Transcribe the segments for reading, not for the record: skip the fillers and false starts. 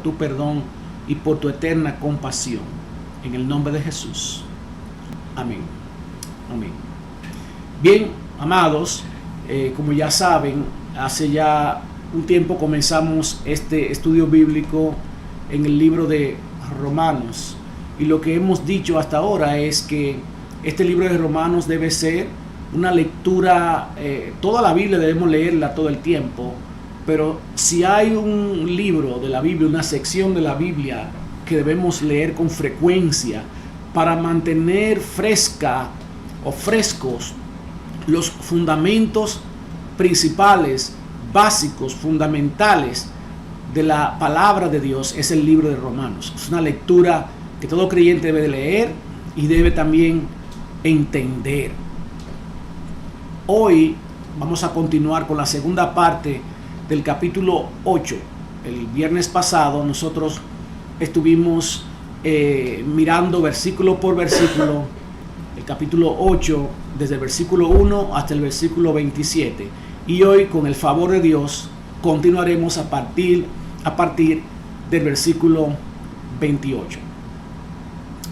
tu perdón y por tu eterna compasión. En el nombre de Jesús. Amén. Amén. Bien, amados, como ya saben, hace ya un tiempo comenzamos este estudio bíblico en el libro de Romanos. Y lo que hemos dicho hasta ahora es que este libro de Romanos debe ser una lectura, toda la Biblia debemos leerla todo el tiempo, pero si hay un libro de la Biblia, una sección de la Biblia que debemos leer con frecuencia para mantener frescos los fundamentos principales, básicos, fundamentales de la palabra de Dios, es el libro de Romanos. Es una lectura que todo creyente debe de leer y debe también entender. Hoy vamos a continuar con la segunda parte del capítulo 8. El viernes pasado nosotros estuvimos mirando versículo por versículo el capítulo 8, desde el versículo 1 hasta el versículo 27. Y hoy, con el favor de Dios, continuaremos a partir del versículo 28.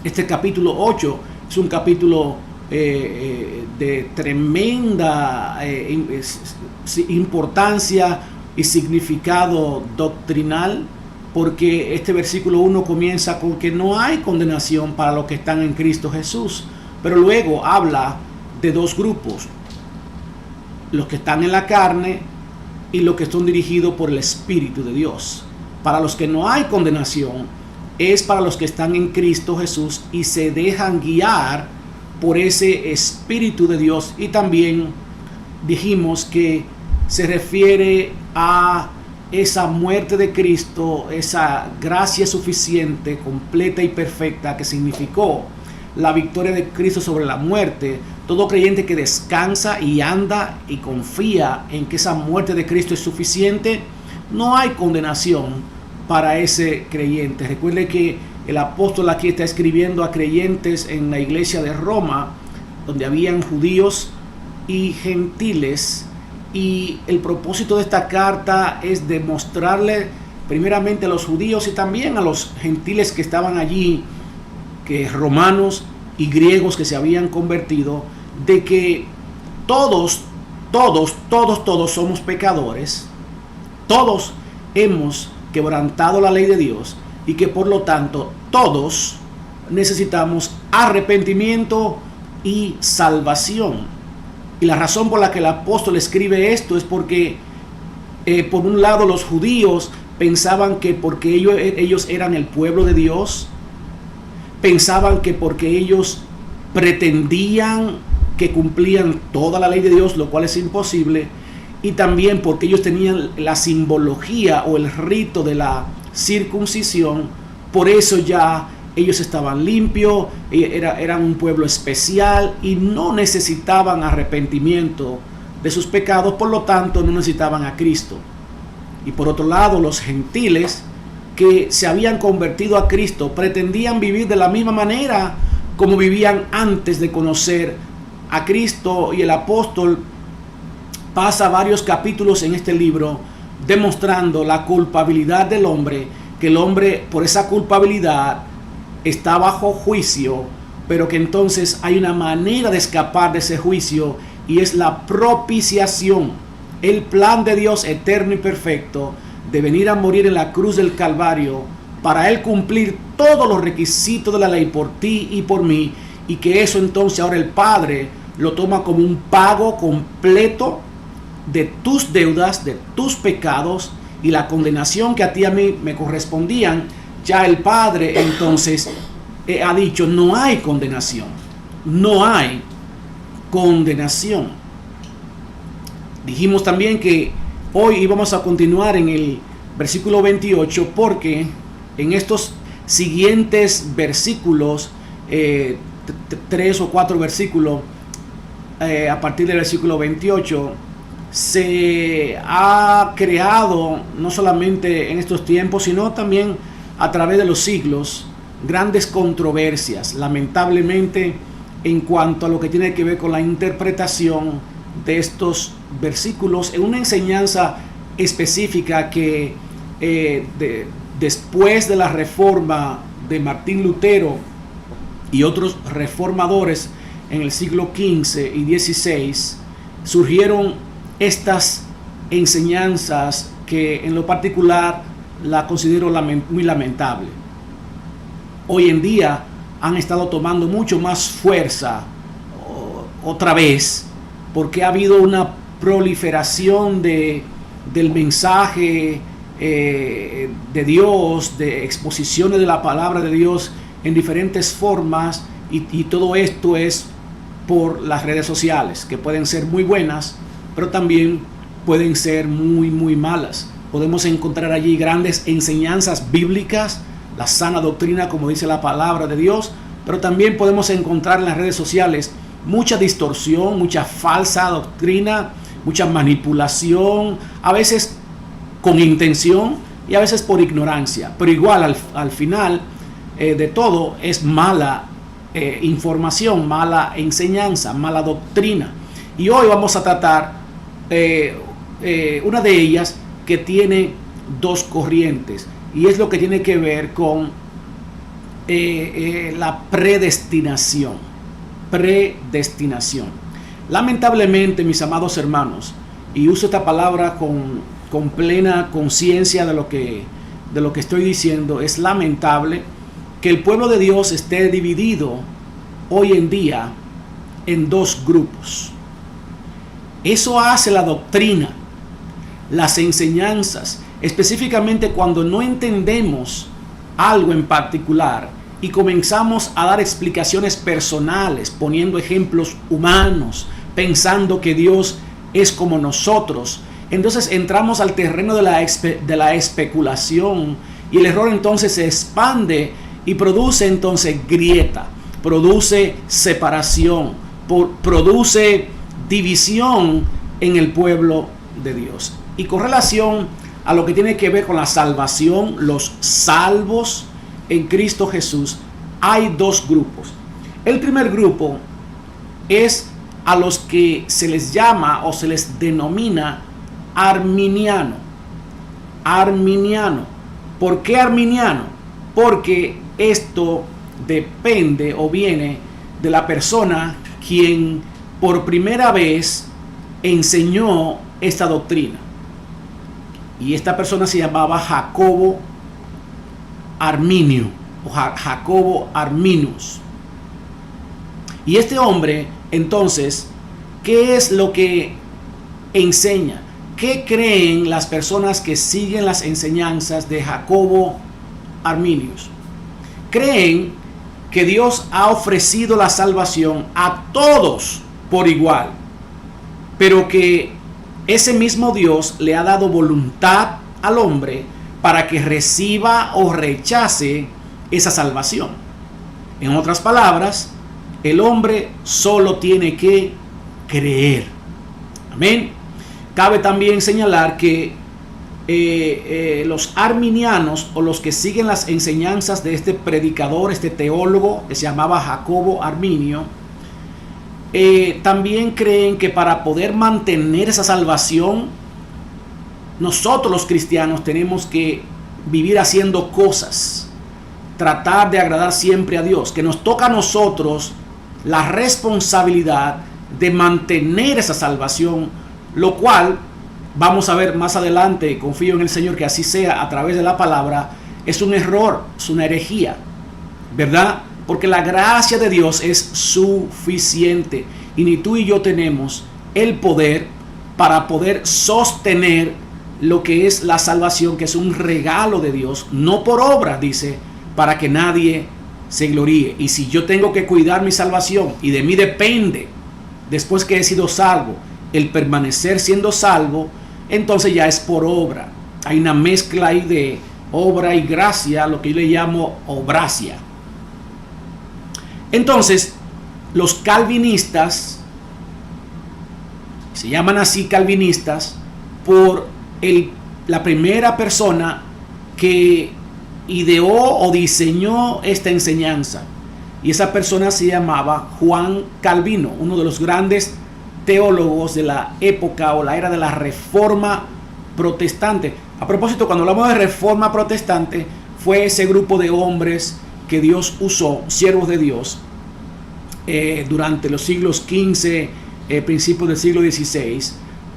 Este capítulo 8 es un capítulo de tremenda importancia y significado doctrinal, porque este versículo 1 comienza con que no hay condenación para los que están en Cristo Jesús, pero luego habla de dos grupos: los que están en la carne y los que son dirigidos por el Espíritu de Dios. Para los que no hay condenación es para los que están en Cristo Jesús y se dejan guiar por ese Espíritu de Dios. Y también dijimos que se refiere a esa muerte de Cristo, esa gracia suficiente, completa y perfecta que significó la victoria de Cristo sobre la muerte. Todo creyente que descansa y anda y confía en que esa muerte de Cristo es suficiente, no hay condenación para ese creyente. Recuerde que el apóstol aquí está escribiendo a creyentes en la iglesia de Roma, donde habían judíos y gentiles, y el propósito de esta carta es demostrarle primeramente a los judíos y también a los gentiles que estaban allí, que romanos y griegos que se habían convertido, de que todos somos pecadores, todos hemos quebrantado la ley de Dios y que por lo tanto todos necesitamos arrepentimiento y salvación. Y la razón por la que el apóstol escribe esto es porque por un lado los judíos pensaban que porque ellos eran el pueblo de Dios, pensaban que porque ellos pretendían que cumplían toda la ley de Dios, lo cual es imposible, y también porque ellos tenían la simbología o el rito de la circuncisión, por eso ya ellos estaban limpios, eran un pueblo especial y no necesitaban arrepentimiento de sus pecados, por lo tanto no necesitaban a Cristo. Y por otro lado, los gentiles que se habían convertido a Cristo pretendían vivir de la misma manera como vivían antes de conocer a Cristo, y el apóstol pasa varios capítulos en este libro demostrando la culpabilidad del hombre, que el hombre por esa culpabilidad está bajo juicio, pero que entonces hay una manera de escapar de ese juicio, y es la propiciación, el plan de Dios eterno y perfecto de venir a morir en la cruz del Calvario para Él cumplir todos los requisitos de la ley por ti y por mí, y que eso entonces ahora el Padre lo toma como un pago completo de tus deudas, de tus pecados y la condenación que a ti y a mí me correspondían. Ya el Padre entonces ha dicho: no hay condenación, no hay condenación. Dijimos también que hoy íbamos a continuar en el versículo 28, porque en estos siguientes versículos, 3 o 4 versículos, a partir del versículo 28, se ha creado, no solamente en estos tiempos, sino también a través de los siglos, grandes controversias, lamentablemente, en cuanto a lo que tiene que ver con la interpretación de estos versículos en una enseñanza específica que después de la reforma de Martín Lutero y otros reformadores en el siglo XV y XVI, surgieron estas enseñanzas que en lo particular la considero muy lamentable. Hoy en día han estado tomando mucho más fuerza otra vez, porque ha habido una proliferación del mensaje de Dios, de exposiciones de la palabra de Dios en diferentes formas, y todo esto es por las redes sociales, que pueden ser muy buenas, pero también pueden ser muy malas. Podemos encontrar allí grandes enseñanzas bíblicas, la sana doctrina, como dice la palabra de Dios, pero también podemos encontrar en las redes sociales mucha distorsión, mucha falsa doctrina, mucha manipulación, a veces con intención y a veces por ignorancia, pero igual al final de todo es mala información, mala enseñanza, mala doctrina. Y hoy vamos a tratar una de ellas que tiene dos corrientes, y es lo que tiene que ver con la predestinación. Lamentablemente, mis amados hermanos, y uso esta palabra con plena conciencia de lo que estoy diciendo, es lamentable que el pueblo de Dios esté dividido hoy en día en dos grupos. Eso hace la doctrina, las enseñanzas, específicamente cuando no entendemos algo en particular y comenzamos a dar explicaciones personales, poniendo ejemplos humanos, pensando que Dios es como nosotros. Entonces entramos al terreno de la especulación, y el error entonces se expande y produce entonces grieta, produce separación, produce división en el pueblo de Dios. Y con relación a lo que tiene que ver con la salvación, los salvos en Cristo Jesús, hay dos grupos. El primer grupo es a los que se les llama o se les denomina arminiano. ¿Por qué arminiano? Porque esto depende o viene de la persona quien por primera vez enseñó esta doctrina. Y esta persona se llamaba Jacobo Arminio o Jacobo Arminius. Y este hombre, entonces, ¿qué es lo que enseña? ¿Qué creen las personas que siguen las enseñanzas de Jacobo Arminius? Creen que Dios ha ofrecido la salvación a todos por igual, pero que ese mismo Dios le ha dado voluntad al hombre para que reciba o rechace esa salvación. En otras palabras, el hombre solo tiene que creer. Amén. Cabe también señalar que los arminianos, o los que siguen las enseñanzas de este predicador, este teólogo que se llamaba Jacobo Arminio, también creen que para poder mantener esa salvación, nosotros los cristianos tenemos que vivir haciendo cosas, tratar de agradar siempre a Dios, que nos toca a nosotros la responsabilidad de mantener esa salvación, lo cual vamos a ver más adelante, confío en el Señor que así sea a través de la palabra, es un error, es una herejía, ¿verdad? Porque la gracia de Dios es suficiente, y ni tú y yo tenemos el poder para poder sostener lo que es la salvación, que es un regalo de Dios, no por obra, dice, para que nadie se gloríe. Y si yo tengo que cuidar mi salvación, y de mí depende, después que he sido salvo, el permanecer siendo salvo, entonces ya es por obra. Hay una mezcla ahí de obra y gracia, lo que yo le llamo obracia. Entonces, los calvinistas, se llaman así calvinistas, por la primera persona que ideó o diseñó esta enseñanza. Y esa persona se llamaba Juan Calvino, uno de los grandes teólogos de la época o la era de la Reforma protestante. A propósito, cuando hablamos de reforma protestante, fue ese grupo de hombres que Dios usó, siervos de Dios, durante los siglos XV, principios del siglo XVI,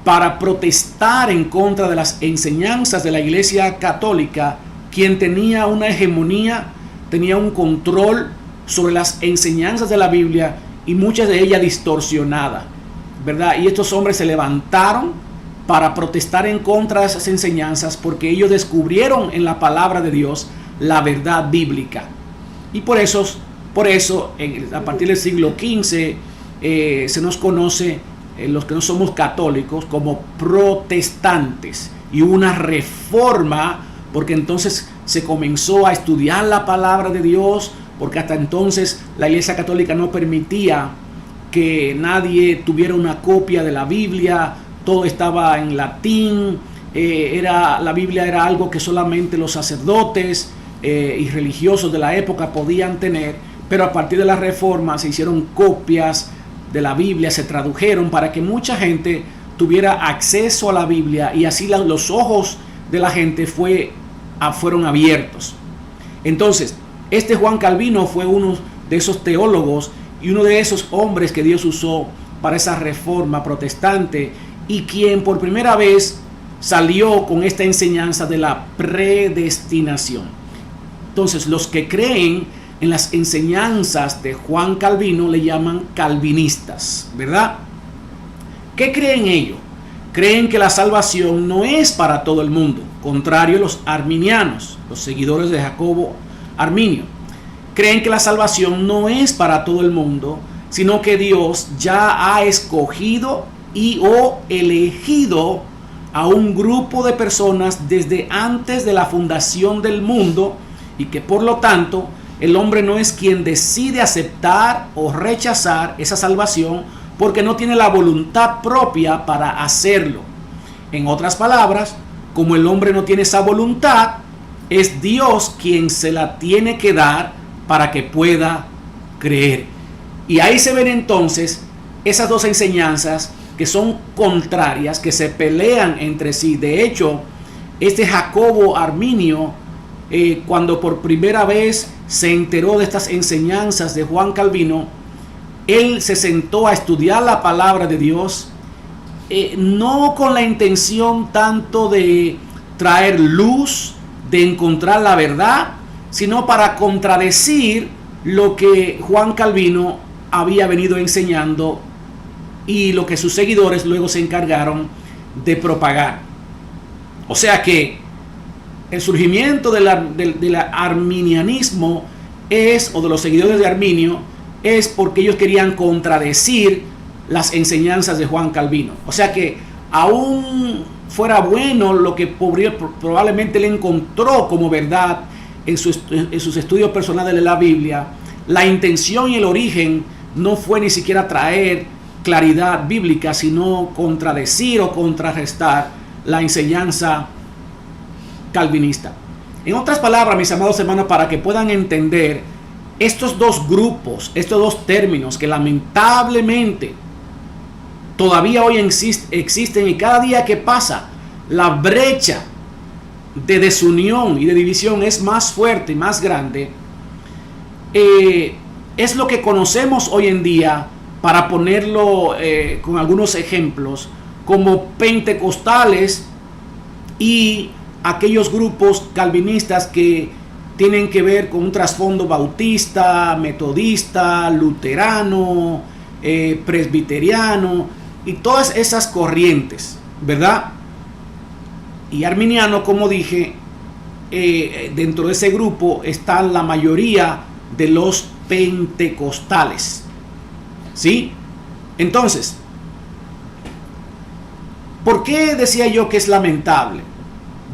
para protestar en contra de las enseñanzas de la Iglesia Católica, quien tenía una hegemonía, tenía un control sobre las enseñanzas de la Biblia y muchas de ellas distorsionadas, ¿verdad? Y estos hombres se levantaron para protestar en contra de esas enseñanzas porque ellos descubrieron en la palabra de Dios la verdad bíblica. Y por eso a partir del siglo XV se nos conoce, los que no somos católicos, como protestantes. Y hubo una reforma porque entonces se comenzó a estudiar la palabra de Dios, porque hasta entonces la Iglesia Católica no permitía que nadie tuviera una copia de la Biblia, todo estaba en latín, la Biblia era algo que solamente los sacerdotes y religiosos de la época podían tener, pero a partir de la Reforma se hicieron copias de la Biblia, se tradujeron para que mucha gente tuviera acceso a la Biblia y así los ojos de la gente fueron abiertos. Entonces, este Juan Calvino fue uno de esos teólogos y uno de esos hombres que Dios usó para esa reforma protestante y quien por primera vez salió con esta enseñanza de la predestinación. Entonces, los que creen en las enseñanzas de Juan Calvino le llaman calvinistas, ¿verdad? ¿Qué creen ellos? Creen que la salvación no es para todo el mundo, contrario a los arminianos, los seguidores de Jacobo Arminio. Creen que la salvación no es para todo el mundo, sino que Dios ya ha escogido o elegido a un grupo de personas desde antes de la fundación del mundo y que por lo tanto el hombre no es quien decide aceptar o rechazar esa salvación porque no tiene la voluntad propia para hacerlo. En otras palabras, como el hombre no tiene esa voluntad, es Dios quien se la tiene que dar para que pueda creer. Y ahí se ven entonces esas dos enseñanzas que son contrarias, que se pelean entre sí. De hecho, este Jacobo Arminio, cuando por primera vez se enteró de estas enseñanzas de Juan Calvino, él se sentó a estudiar la palabra de Dios, no con la intención tanto de traer luz, de encontrar la verdad, sino para contradecir lo que Juan Calvino había venido enseñando y lo que sus seguidores luego se encargaron de propagar. O sea que el surgimiento del arminianismo o de los seguidores de Arminio, es porque ellos querían contradecir las enseñanzas de Juan Calvino. O sea que aún fuera bueno lo que probablemente él encontró como verdad en sus estudios personales de la Biblia, la intención y el origen no fue ni siquiera traer claridad bíblica, sino contradecir o contrarrestar la enseñanza calvinista. En otras palabras, mis amados hermanos, para que puedan entender estos dos grupos, estos dos términos que lamentablemente todavía hoy existen y cada día que pasa la brecha de desunión y de división es más fuerte y más grande, es lo que conocemos hoy en día, para ponerlo con algunos ejemplos, como pentecostales y aquellos grupos calvinistas que tienen que ver con un trasfondo bautista, metodista, luterano, presbiteriano y todas esas corrientes, ¿verdad? Y arminiano, como dije, dentro de ese grupo están la mayoría de los pentecostales, ¿sí? Entonces, ¿por qué decía yo que es lamentable?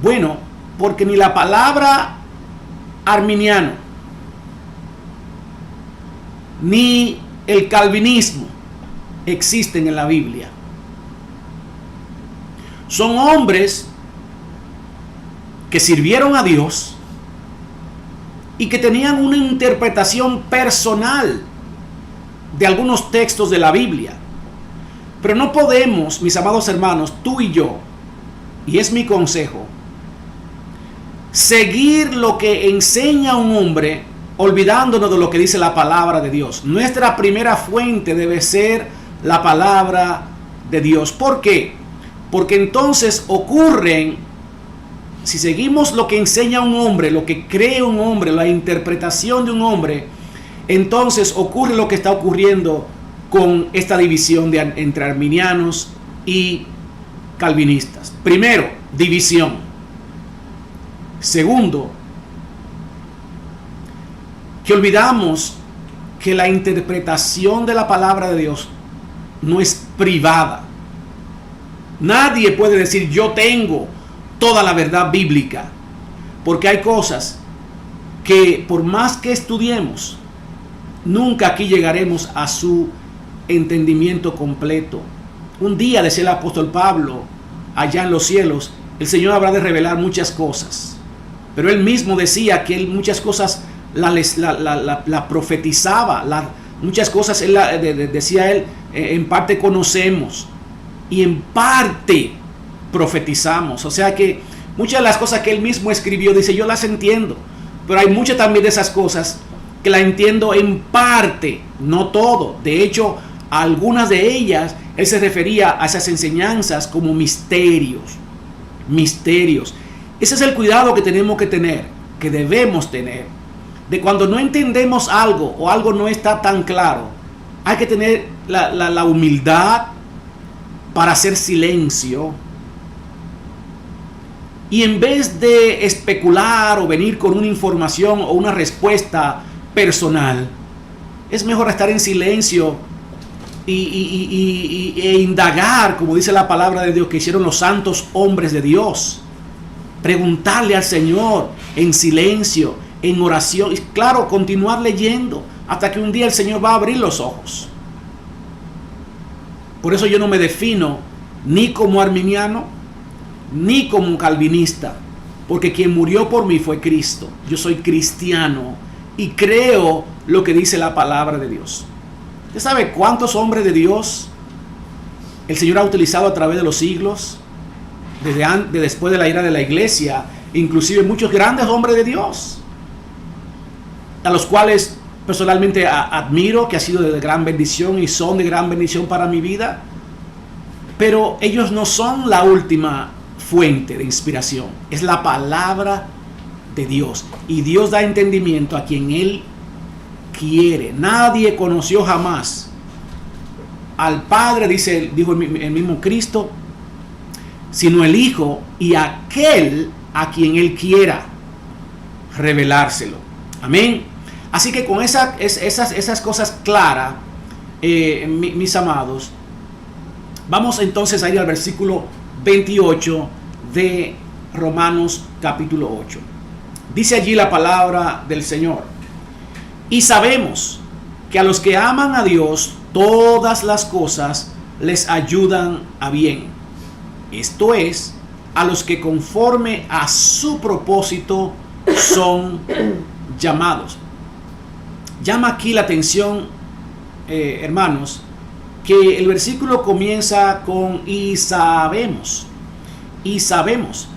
Bueno, porque ni la palabra arminiano ni el calvinismo existen en la Biblia. Son hombres que sirvieron a Dios y que tenían una interpretación personal de algunos textos de la Biblia. Pero no podemos, mis amados hermanos, tú y yo, y es mi consejo, seguir lo que enseña un hombre, olvidándonos de lo que dice la palabra de Dios. Nuestra primera fuente debe ser la palabra de Dios. ¿Por qué? Porque entonces ocurren, si seguimos lo que enseña un hombre, lo que cree un hombre, la interpretación de un hombre, entonces ocurre lo que está ocurriendo con esta división entre arminianos y calvinistas. Primero, división. Segundo, que olvidamos que la interpretación de la palabra de Dios no es privada. Nadie puede decir yo tengo toda la verdad bíblica, porque hay cosas que por más que estudiemos, nunca aquí llegaremos a su entendimiento completo. Un día, decía el apóstol Pablo, allá en los cielos, el Señor habrá de revelar muchas cosas. Pero él mismo decía que él muchas cosas la profetizaba, muchas cosas decía él, en parte conocemos y en parte profetizamos. O sea que muchas de las cosas que él mismo escribió, dice, yo las entiendo, pero hay muchas también de esas cosas que la entiendo en parte, no todo. De hecho, algunas de ellas, él se refería a esas enseñanzas como misterios. Ese es el cuidado que tenemos que tener, que debemos tener, de cuando no entendemos algo o algo no está tan claro, hay que tener la humildad para hacer silencio, y en vez de especular o venir con una información o una respuesta personal, es mejor estar en silencio e indagar, como dice la palabra de Dios, que hicieron los santos hombres de Dios. Preguntarle al Señor en silencio, en oración, y claro, continuar leyendo hasta que un día el Señor va a abrir los ojos. Por eso yo no me defino ni como arminiano ni como calvinista, porque quien murió por mí fue Cristo. Yo soy cristiano y creo lo que dice la palabra de Dios. ¿Usted sabe cuántos hombres de Dios el Señor ha utilizado a través de los siglos? Desde después de la era de la iglesia, inclusive muchos grandes hombres de Dios, a los cuales personalmente admiro, que ha sido de gran bendición y son de gran bendición para mi vida, pero ellos no son la última fuente de inspiración, es la palabra de Dios, y Dios da entendimiento a quien Él quiere. Nadie conoció jamás al Padre, dijo el mismo Cristo, sino el Hijo y aquel a quien Él quiera revelárselo. Amén. Así que con esas cosas claras, mis amados, vamos entonces a ir al versículo 28 de Romanos capítulo 8. Dice allí la palabra del Señor: y sabemos que a los que aman a Dios, todas las cosas les ayudan a bien. Esto es, a los que conforme a su propósito son llamados. Llama aquí la atención, hermanos, que el versículo comienza con y sabemos. Y sabemos.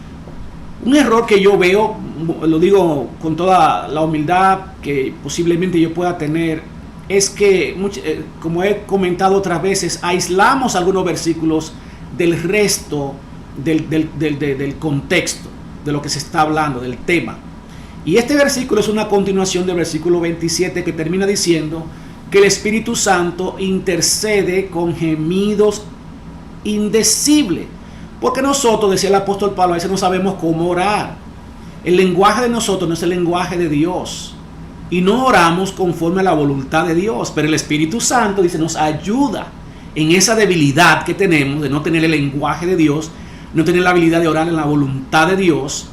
Un error que yo veo, lo digo con toda la humildad que posiblemente yo pueda tener, es que, como he comentado otras veces, aislamos algunos versículos del resto del contexto de lo que se está hablando, del tema. Y este versículo es una continuación del versículo 27, que termina diciendo que el Espíritu Santo intercede con gemidos indecibles. Porque nosotros, decía el apóstol Pablo, a veces no sabemos cómo orar. El lenguaje de nosotros no es el lenguaje de Dios, y no oramos conforme a la voluntad de Dios. Pero el Espíritu Santo, dice, nos ayuda en esa debilidad que tenemos de no tener el lenguaje de Dios, no tener la habilidad de orar en la voluntad de Dios.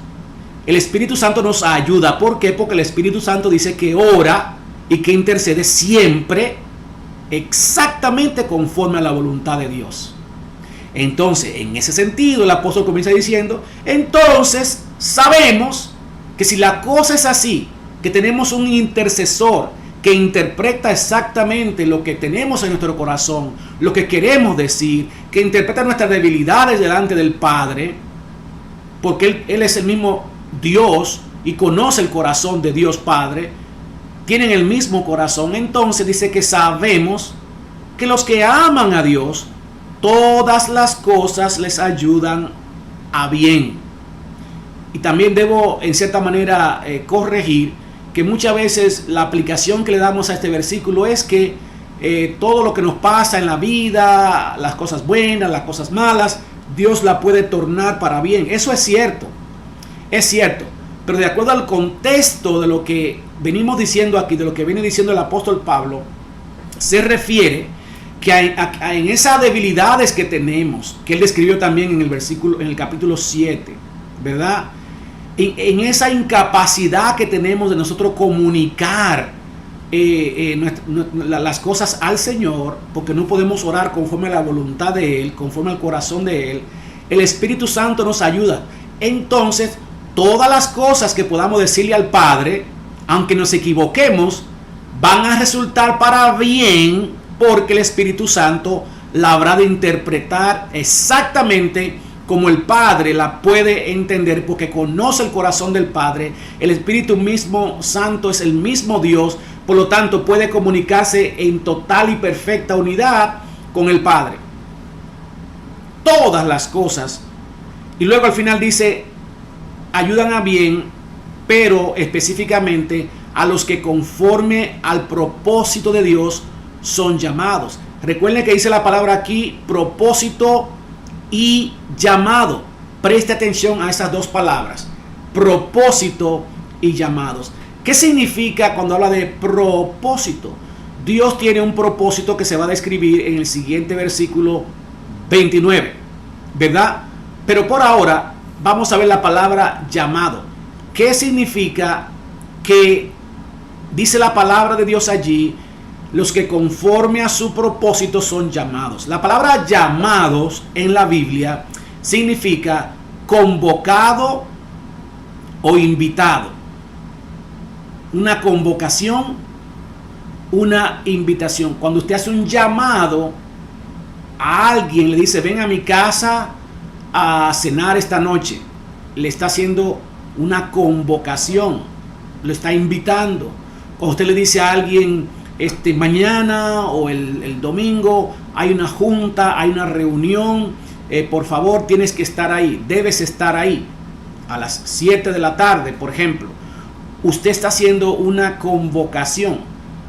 El Espíritu Santo nos ayuda. ¿Por qué? Porque el Espíritu Santo dice que ora y que intercede siempre exactamente conforme a la voluntad de Dios. Entonces, en ese sentido, el apóstol comienza diciendo, entonces sabemos que si la cosa es así, que tenemos un intercesor que interpreta exactamente lo que tenemos en nuestro corazón, lo que queremos decir, que interpreta nuestras debilidades delante del Padre, porque Él es el mismo Dios y conoce el corazón de Dios Padre, tienen el mismo corazón. Entonces dice que sabemos que los que aman a Dios, todas las cosas les ayudan a bien. Y también debo en cierta manera corregir que muchas veces la aplicación que le damos a este versículo es que todo lo que nos pasa en la vida, las cosas buenas, las cosas malas, Dios la puede tornar para bien. Eso es cierto, pero de acuerdo al contexto de lo que venimos diciendo aquí, de lo que viene diciendo el apóstol Pablo, se refiere que en esas debilidades que tenemos, que él describió también en el capítulo 7, ¿verdad? En esa incapacidad que tenemos de nosotros comunicar las cosas al Señor, porque no podemos orar conforme a la voluntad de Él, conforme al corazón de Él, el Espíritu Santo nos ayuda. Entonces, todas las cosas que podamos decirle al Padre, aunque nos equivoquemos, van a resultar para bien, porque el Espíritu Santo la habrá de interpretar exactamente como el Padre la puede entender, porque conoce el corazón del Padre. El Espíritu mismo Santo es el mismo Dios, por lo tanto puede comunicarse en total y perfecta unidad con el Padre. Todas las cosas. Y luego al final dice, ayudan a bien, pero específicamente a los que conforme al propósito de Dios son llamados. Recuerden que dice la palabra aquí, propósito y llamado. Preste atención a esas dos palabras, propósito y llamados. ¿Qué significa cuando habla de propósito? Dios tiene un propósito que se va a describir en el siguiente versículo 29, ¿verdad? Pero por ahora vamos a ver la palabra llamado. ¿Qué significa? Que dice la palabra de Dios allí, los que conforme a su propósito son llamados. La palabra llamados en la Biblia significa convocado o invitado. Una convocación, una invitación. Cuando usted hace un llamado a alguien, le dice, ven a mi casa a cenar esta noche, le está haciendo una convocación, lo está invitando. Cuando usted le dice a alguien, mañana o el domingo hay una junta, hay una reunión, por favor tienes que estar ahí, debes estar ahí a las 7 de la tarde, por ejemplo. Usted está haciendo una convocación,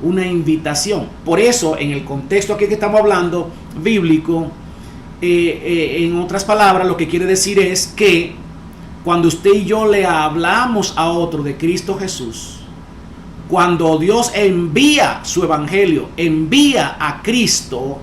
una invitación. Por eso, en el contexto aquí que estamos hablando, bíblico, en otras palabras, lo que quiere decir es que cuando usted y yo le hablamos a otro de Cristo Jesús, cuando Dios envía su evangelio, envía a Cristo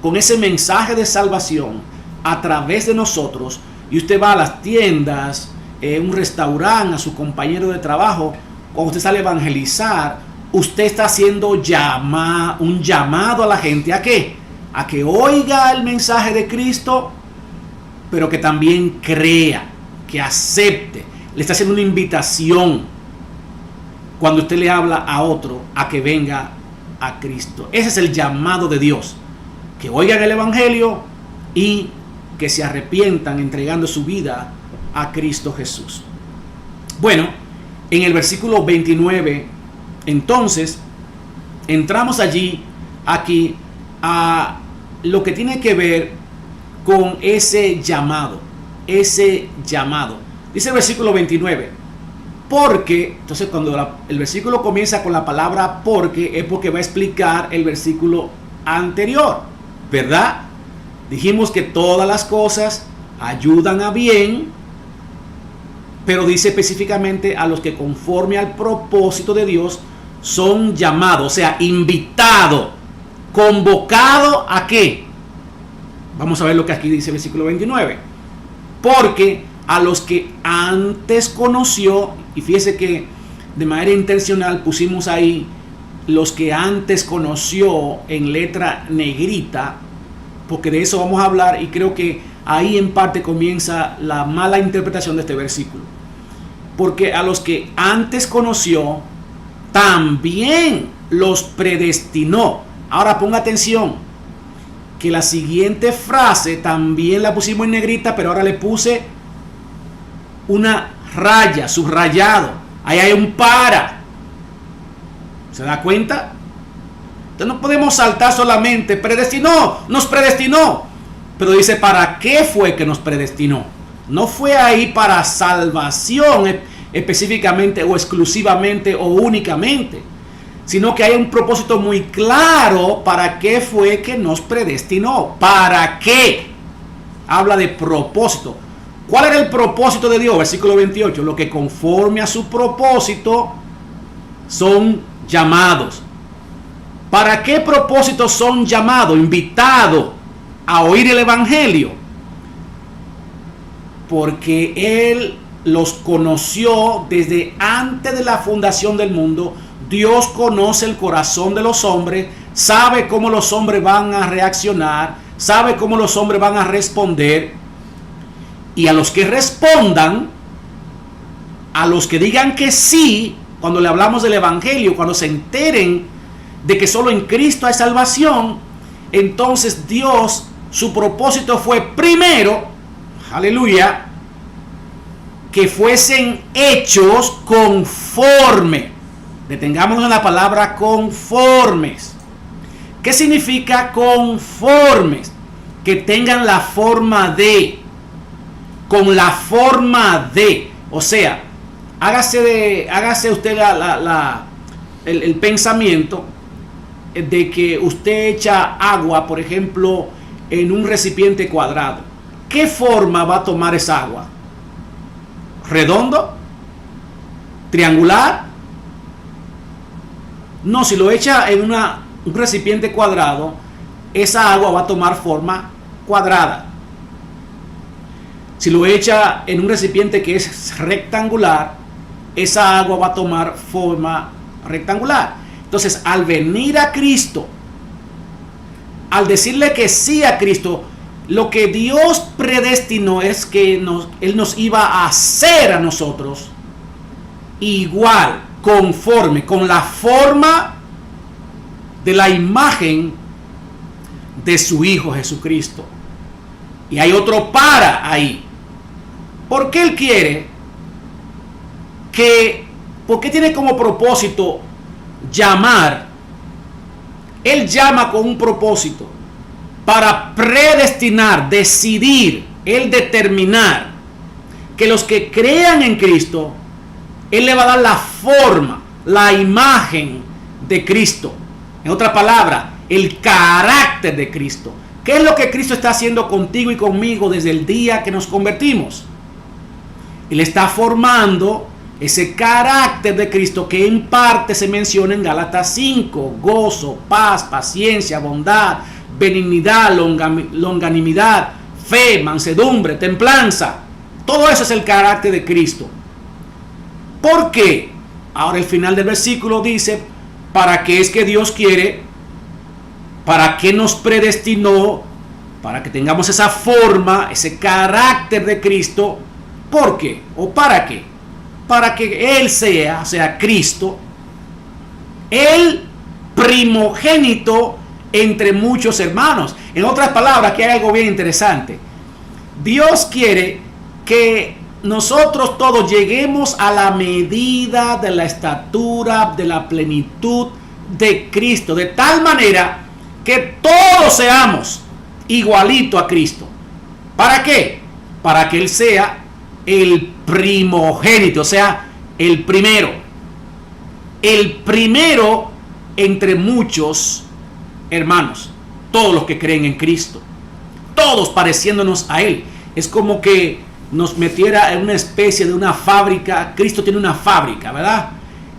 con ese mensaje de salvación a través de nosotros, y usted va a las tiendas, un restaurante, a su compañero de trabajo, cuando usted sale a evangelizar, usted está haciendo un llamado a la gente. ¿A qué? A que oiga el mensaje de Cristo, pero que también crea, que acepte. Le está haciendo una invitación cuando usted le habla a otro a que venga a Cristo. Ese es el llamado de Dios, que oigan el evangelio y que se arrepientan entregando su vida a Cristo Jesús. Bueno, en el versículo 29, entonces, entramos aquí a lo que tiene que ver con ese llamado. Dice el versículo 29, porque, entonces cuando el versículo comienza con la palabra porque, es porque va a explicar el versículo anterior, ¿verdad? Dijimos que todas las cosas ayudan a bien, pero dice específicamente a los que conforme al propósito de Dios son llamados, o sea, invitado, convocado ¿a qué? Vamos a ver lo que aquí dice el versículo 29. Porque a los que antes conoció, y fíjese que de manera intencional pusimos ahí los que antes conoció en letra negrita, porque de eso vamos a hablar, y creo que ahí en parte comienza la mala interpretación de este versículo. Porque a los que antes conoció, también los predestinó. Ahora ponga atención, que la siguiente frase también la pusimos en negrita, pero ahora le puse una raya, subrayado. Ahí hay un para. ¿Se da cuenta? Entonces no podemos saltar solamente predestinó, nos predestinó. Pero dice, ¿para qué fue que nos predestinó? No fue ahí para salvación específicamente o exclusivamente o únicamente, sino que hay un propósito muy claro para qué fue que nos predestinó. ¿Para qué? Habla de propósito. ¿Cuál era el propósito de Dios? Versículo 28. Lo que conforme a su propósito son llamados. ¿Para qué propósito son llamados? Invitados a oír el evangelio. Porque Él los conoció desde antes de la fundación del mundo. Dios conoce el corazón de los hombres, sabe cómo los hombres van a reaccionar, sabe cómo los hombres van a responder. Y a los que respondan, a los que digan que sí, cuando le hablamos del evangelio, cuando se enteren de que solo en Cristo hay salvación, entonces Dios, su propósito fue primero, aleluya, que fuesen hechos conforme. Detengamos en la palabra conformes. ¿Qué significa conformes? Que tengan la forma de, con la forma de, o sea, hágase usted el pensamiento de que usted echa agua, por ejemplo, en un recipiente cuadrado. ¿Qué forma va a tomar esa agua? ¿Redondo? ¿Triangular? No, si lo echa en un recipiente cuadrado, esa agua va a tomar forma cuadrada. Si lo echa en un recipiente que es rectangular, esa agua va a tomar forma rectangular. Entonces, al venir a Cristo, al decirle que sí a Cristo, lo que Dios predestinó es que Él nos iba a hacer a nosotros igual, conforme, con la forma de la imagen de su Hijo Jesucristo. Y hay otro para ahí. ¿Por qué Él quiere por qué tiene como propósito llamar? Él llama con un propósito para predestinar, decidir, Él determinar que los que crean en Cristo, Él le va a dar la forma, la imagen de Cristo. En otras palabras, el carácter de Cristo. ¿Qué es lo que Cristo está haciendo contigo y conmigo desde el día que nos convertimos? Él está formando ese carácter de Cristo que en parte se menciona en Gálatas 5. Gozo, paz, paciencia, bondad, benignidad, longanimidad, fe, mansedumbre, templanza. Todo eso es el carácter de Cristo. ¿Por qué? Ahora el final del versículo dice, ¿para qué es que Dios quiere? ¿Para qué nos predestinó? Para que tengamos esa forma, ese carácter de Cristo. ¿Por qué? ¿O para qué? Para que Él sea, o sea, Cristo, el primogénito entre muchos hermanos. En otras palabras, que hay algo bien interesante. Dios quiere que nosotros todos lleguemos a la medida de la estatura, de la plenitud de Cristo, de tal manera que todos seamos igualito a Cristo. ¿Para qué? Para que Él sea el primogénito, o sea, el primero entre muchos hermanos, todos los que creen en Cristo, todos pareciéndonos a Él. Es como que nos metiera en una especie de una fábrica. Cristo tiene una fábrica, ¿verdad?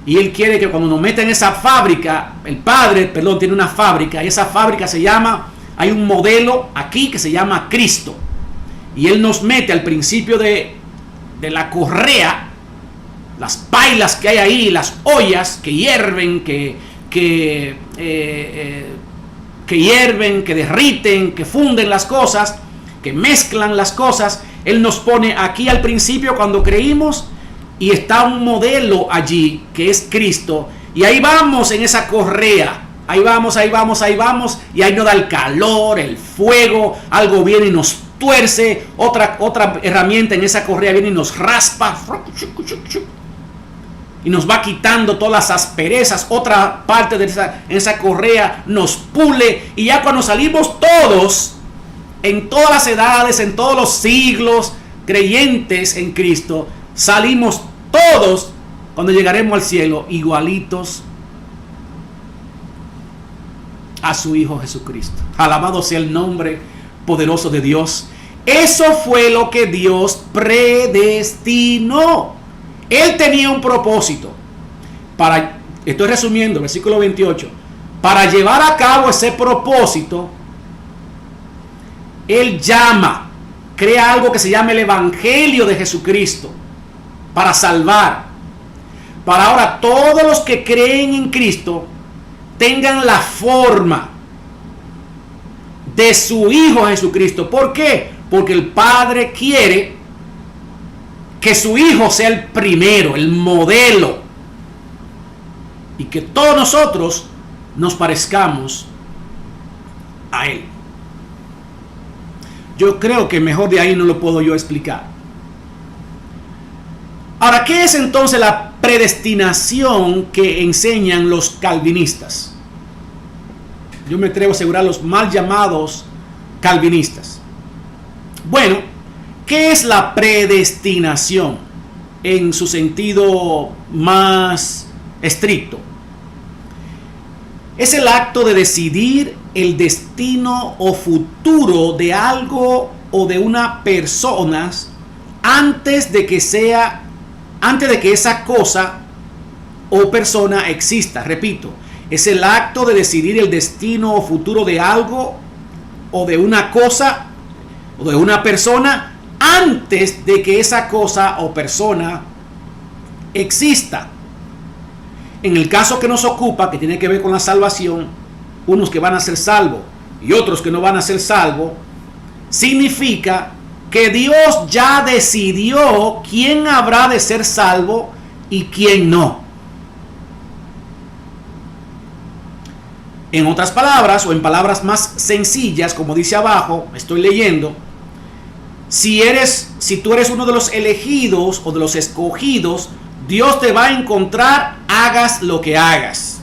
Y Él quiere que cuando nos meta en esa fábrica, el Padre, tiene una fábrica, y esa fábrica se llama, hay un modelo aquí que se llama Cristo, y Él nos mete al principio de la correa, las pailas que hay ahí, las ollas que hierven, que hierven, que derriten, que funden las cosas, que mezclan las cosas. Él nos pone aquí al principio cuando creímos, y está un modelo allí que es Cristo, y ahí vamos en esa correa, ahí vamos, y ahí nos da el calor, el fuego, algo viene y nos tuerce, otra herramienta en esa correa viene y nos raspa y nos va quitando todas las asperezas, otra parte de esa correa nos pule, y ya cuando salimos todos, en todas las edades, en todos los siglos, creyentes en Cristo, salimos todos cuando llegaremos al cielo igualitos a su Hijo Jesucristo. Alabado sea el nombre poderoso de Dios. Eso fue lo que Dios predestinó. Él tenía un propósito estoy resumiendo, versículo 28, para llevar a cabo ese propósito. Él crea algo que se llama el Evangelio de Jesucristo para salvar. Para ahora todos los que creen en Cristo tengan la forma de su Hijo Jesucristo. ¿Por qué? Porque el Padre quiere que su Hijo sea el primero, el modelo, y que todos nosotros nos parezcamos a Él. Yo creo que mejor de ahí no lo puedo yo explicar. Ahora, ¿qué es entonces la predestinación que enseñan los calvinistas? Yo me atrevo a asegurar los mal llamados calvinistas. Bueno, ¿qué es la predestinación en su sentido más estricto? Es el acto de decidir el destino o futuro de algo o de una persona antes de que esa cosa o persona exista. Repito, es el acto de decidir el destino o futuro de algo o de una cosa o de una persona antes de que esa cosa o persona exista. En el caso que nos ocupa, que tiene que ver con la salvación, unos que van a ser salvos y otros que no van a ser salvos, significa que Dios ya decidió quién habrá de ser salvo y quién no. En otras palabras, o en palabras más sencillas, como dice abajo, estoy leyendo, si tú eres uno de los elegidos o de los escogidos, Dios te va a encontrar, hagas lo que hagas.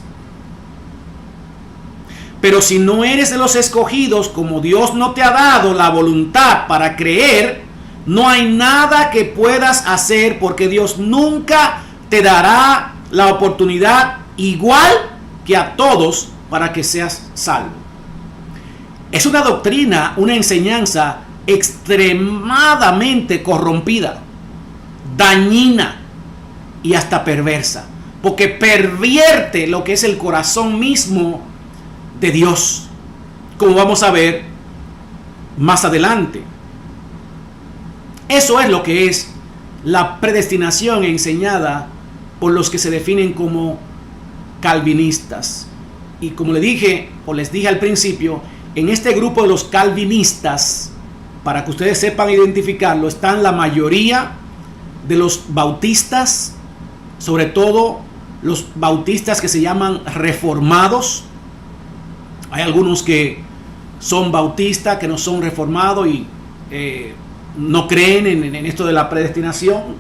Pero si no eres de los escogidos, como Dios no te ha dado la voluntad para creer, no hay nada que puedas hacer, porque Dios nunca te dará la oportunidad igual que a todos para que seas salvo. Es una doctrina, una enseñanza extremadamente corrompida, dañina y hasta perversa, porque pervierte lo que es el corazón mismo de Dios, como vamos a ver más adelante. Eso es lo que es la predestinación enseñada por los que se definen como calvinistas. Y como les dije al principio, en este grupo de los calvinistas, para que ustedes sepan identificarlo, están la mayoría de los bautistas, sobre todo los bautistas que se llaman reformados. Hay algunos que son bautistas, que no son reformados y no creen en esto de la predestinación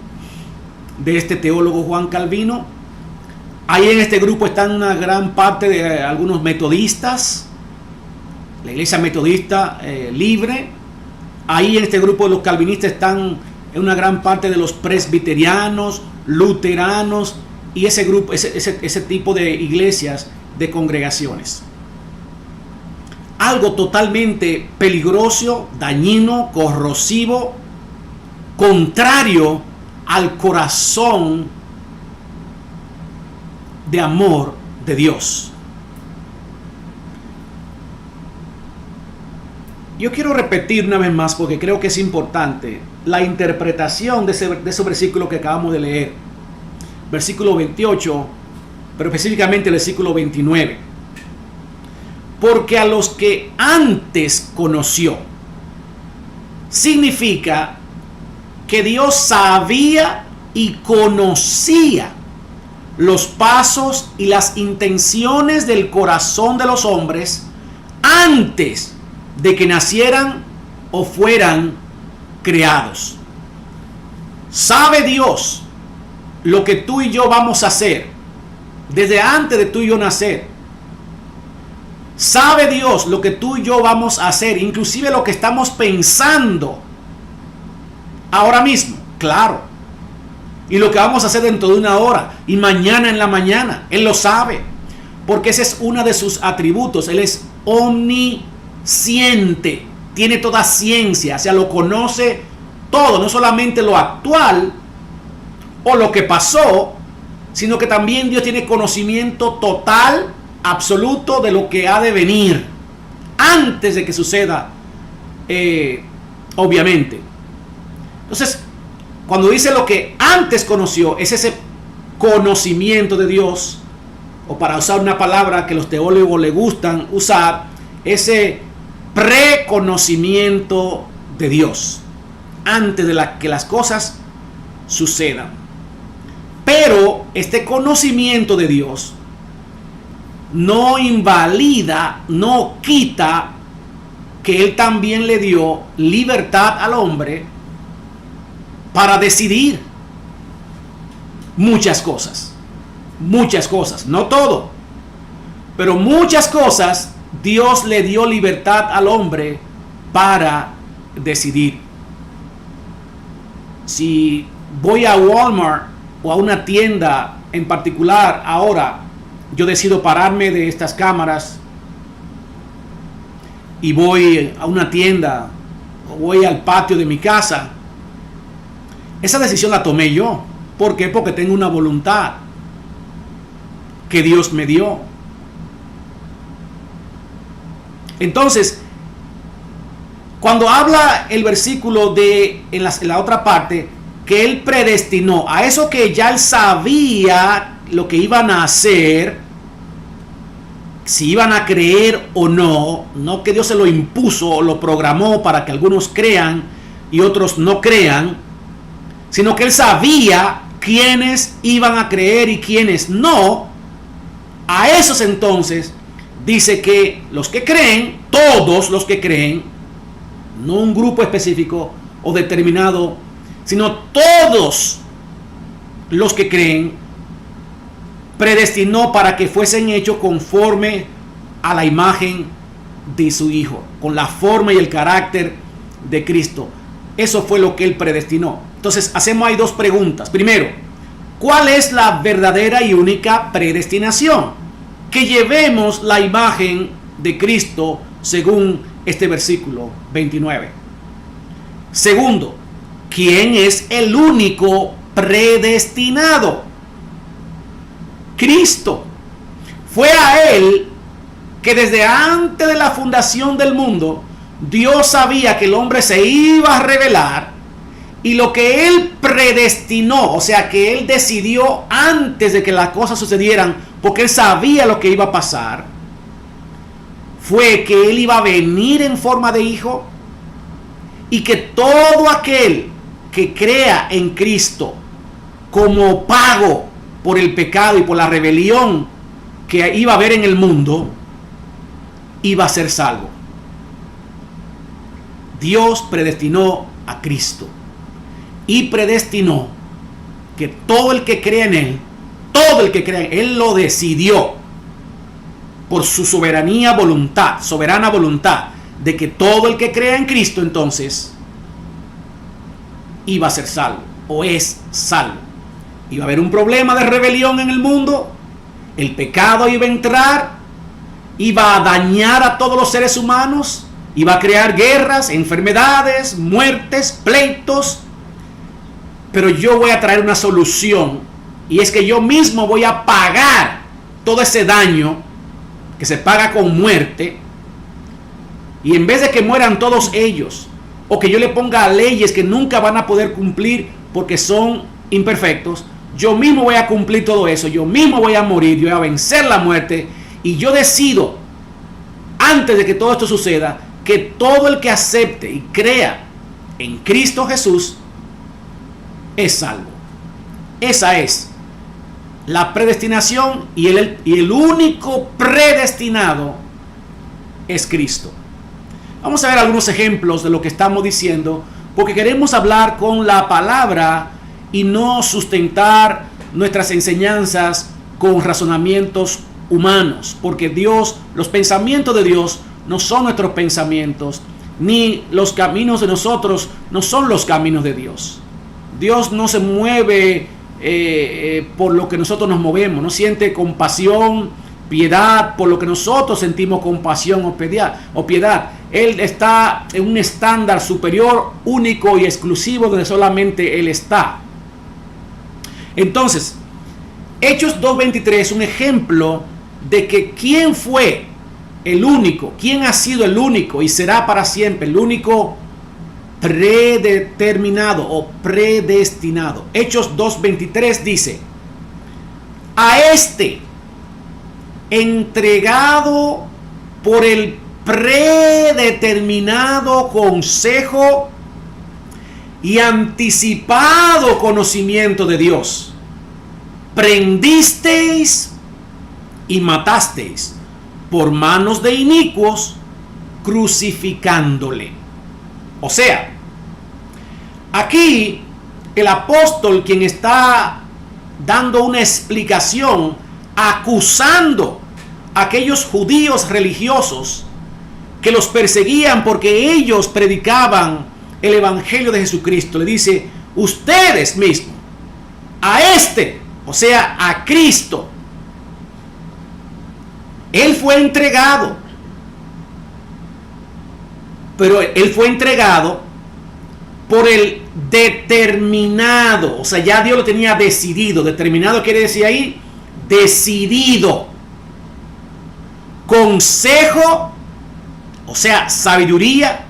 de este teólogo Juan Calvino. Ahí en este grupo están una gran parte de algunos metodistas, la iglesia metodista libre. Ahí en este grupo de los calvinistas están una gran parte de los presbiterianos, luteranos y ese grupo, ese tipo de iglesias, de congregaciones. Algo totalmente peligroso, dañino, corrosivo, contrario al corazón de amor de Dios. Yo quiero repetir una vez más, porque creo que es importante, la interpretación de ese versículo que acabamos de leer. Versículo 28, pero específicamente el versículo 29. Porque a los que antes conoció, significa que Dios sabía y conocía los pasos y las intenciones del corazón de los hombres antes de que nacieran o fueran creados. Sabe Dios lo que tú y yo vamos a hacer desde antes de tú y yo nacer. Sabe Dios lo que tú y yo vamos a hacer, inclusive lo que estamos pensando ahora mismo, claro. Y lo que vamos a hacer dentro de una hora y mañana en la mañana. Él lo sabe, porque ese es uno de sus atributos. Él es omnisciente, tiene toda ciencia, o sea, lo conoce todo, no solamente lo actual o lo que pasó, sino que también Dios tiene conocimiento total, absoluto de lo que ha de venir antes de que suceda, obviamente. Entonces, cuando dice lo que antes conoció, es ese conocimiento de Dios, o para usar una palabra que los teólogos le gustan usar, ese preconocimiento de Dios, antes de que las cosas sucedan. Pero este conocimiento de Dios no invalida, no quita que Él también le dio libertad al hombre para decidir muchas cosas, no todo, pero muchas cosas. Dios le dio libertad al hombre para decidir. Si voy a Walmart o a una tienda en particular, ahora yo decido pararme de estas cámaras y voy a una tienda o voy al patio de mi casa, esa decisión la tomé yo. ¿Por qué? Porque tengo una voluntad que Dios me dio. Entonces, cuando habla el versículo en la otra parte, que Él predestinó a eso que ya Él sabía lo que iban a hacer, si iban a creer o no, no que Dios se lo impuso o lo programó para que algunos crean y otros no crean, sino que Él sabía quiénes iban a creer y quiénes no. A esos entonces dice que los que creen, todos los que creen, no un grupo específico o determinado, sino todos los que creen, predestinó para que fuesen hechos conforme a la imagen de su Hijo, con la forma y el carácter de Cristo. Eso fue lo que Él predestinó. Entonces hacemos ahí dos preguntas. Primero, ¿cuál es la verdadera y única predestinación? Que llevemos la imagen de Cristo según este versículo 29. Segundo, ¿quién es el único predestinado? Cristo. Fue a Él que desde antes de la fundación del mundo Dios sabía que el hombre se iba a rebelar, y lo que Él predestinó, o sea que Él decidió antes de que las cosas sucedieran, porque Él sabía lo que iba a pasar, fue que Él iba a venir en forma de hijo, y que todo aquel que crea en Cristo como pago por el pecado y por la rebelión que iba a haber en el mundo, iba a ser salvo. Dios predestinó a Cristo y predestinó que todo el que crea en Él, todo el que crea en Él, Él lo decidió por su soberana voluntad, de que todo el que crea en Cristo entonces iba a ser salvo o es salvo. Iba a haber un problema de rebelión en el mundo, el pecado iba a entrar, iba a dañar a todos los seres humanos, iba a crear guerras, enfermedades, muertes, pleitos, pero yo voy a traer una solución, y es que yo mismo voy a pagar todo ese daño que se paga con muerte, y en vez de que mueran todos ellos, o que yo le ponga leyes que nunca van a poder cumplir porque son imperfectos, yo mismo voy a cumplir todo eso, yo mismo voy a morir, yo voy a vencer la muerte, y yo decido, antes de que todo esto suceda, que todo el que acepte y crea en Cristo Jesús es salvo. Esa es la predestinación, y el único predestinado es Cristo. Vamos a ver algunos ejemplos de lo que estamos diciendo, porque queremos hablar con la palabra y no sustentar nuestras enseñanzas con razonamientos humanos, porque los pensamientos de Dios no son nuestros pensamientos, ni los caminos de nosotros no son los caminos de Dios. Dios no se mueve por lo que nosotros nos movemos, no siente compasión, piedad por lo que nosotros sentimos compasión o piedad. Él está en un estándar superior, único y exclusivo, donde solamente Él está. Entonces, Hechos 2:23 es un ejemplo de que quién fue el único, quién ha sido el único y será para siempre el único predeterminado o predestinado. Hechos 2:23 dice: a este entregado por el predeterminado consejo y anticipado conocimiento de Dios, prendisteis y matasteis por manos de inicuos, crucificándole. O sea, aquí el apóstol, quien está dando una explicación, acusando a aquellos judíos religiosos que los perseguían porque ellos predicaban el evangelio de Jesucristo, le dice: ustedes mismos, a este, o sea, a Cristo, Él fue entregado, pero Él fue entregado por el determinado, o sea, ya Dios lo tenía decidido. Determinado quiere decir ahí decidido, consejo, o sea, sabiduría,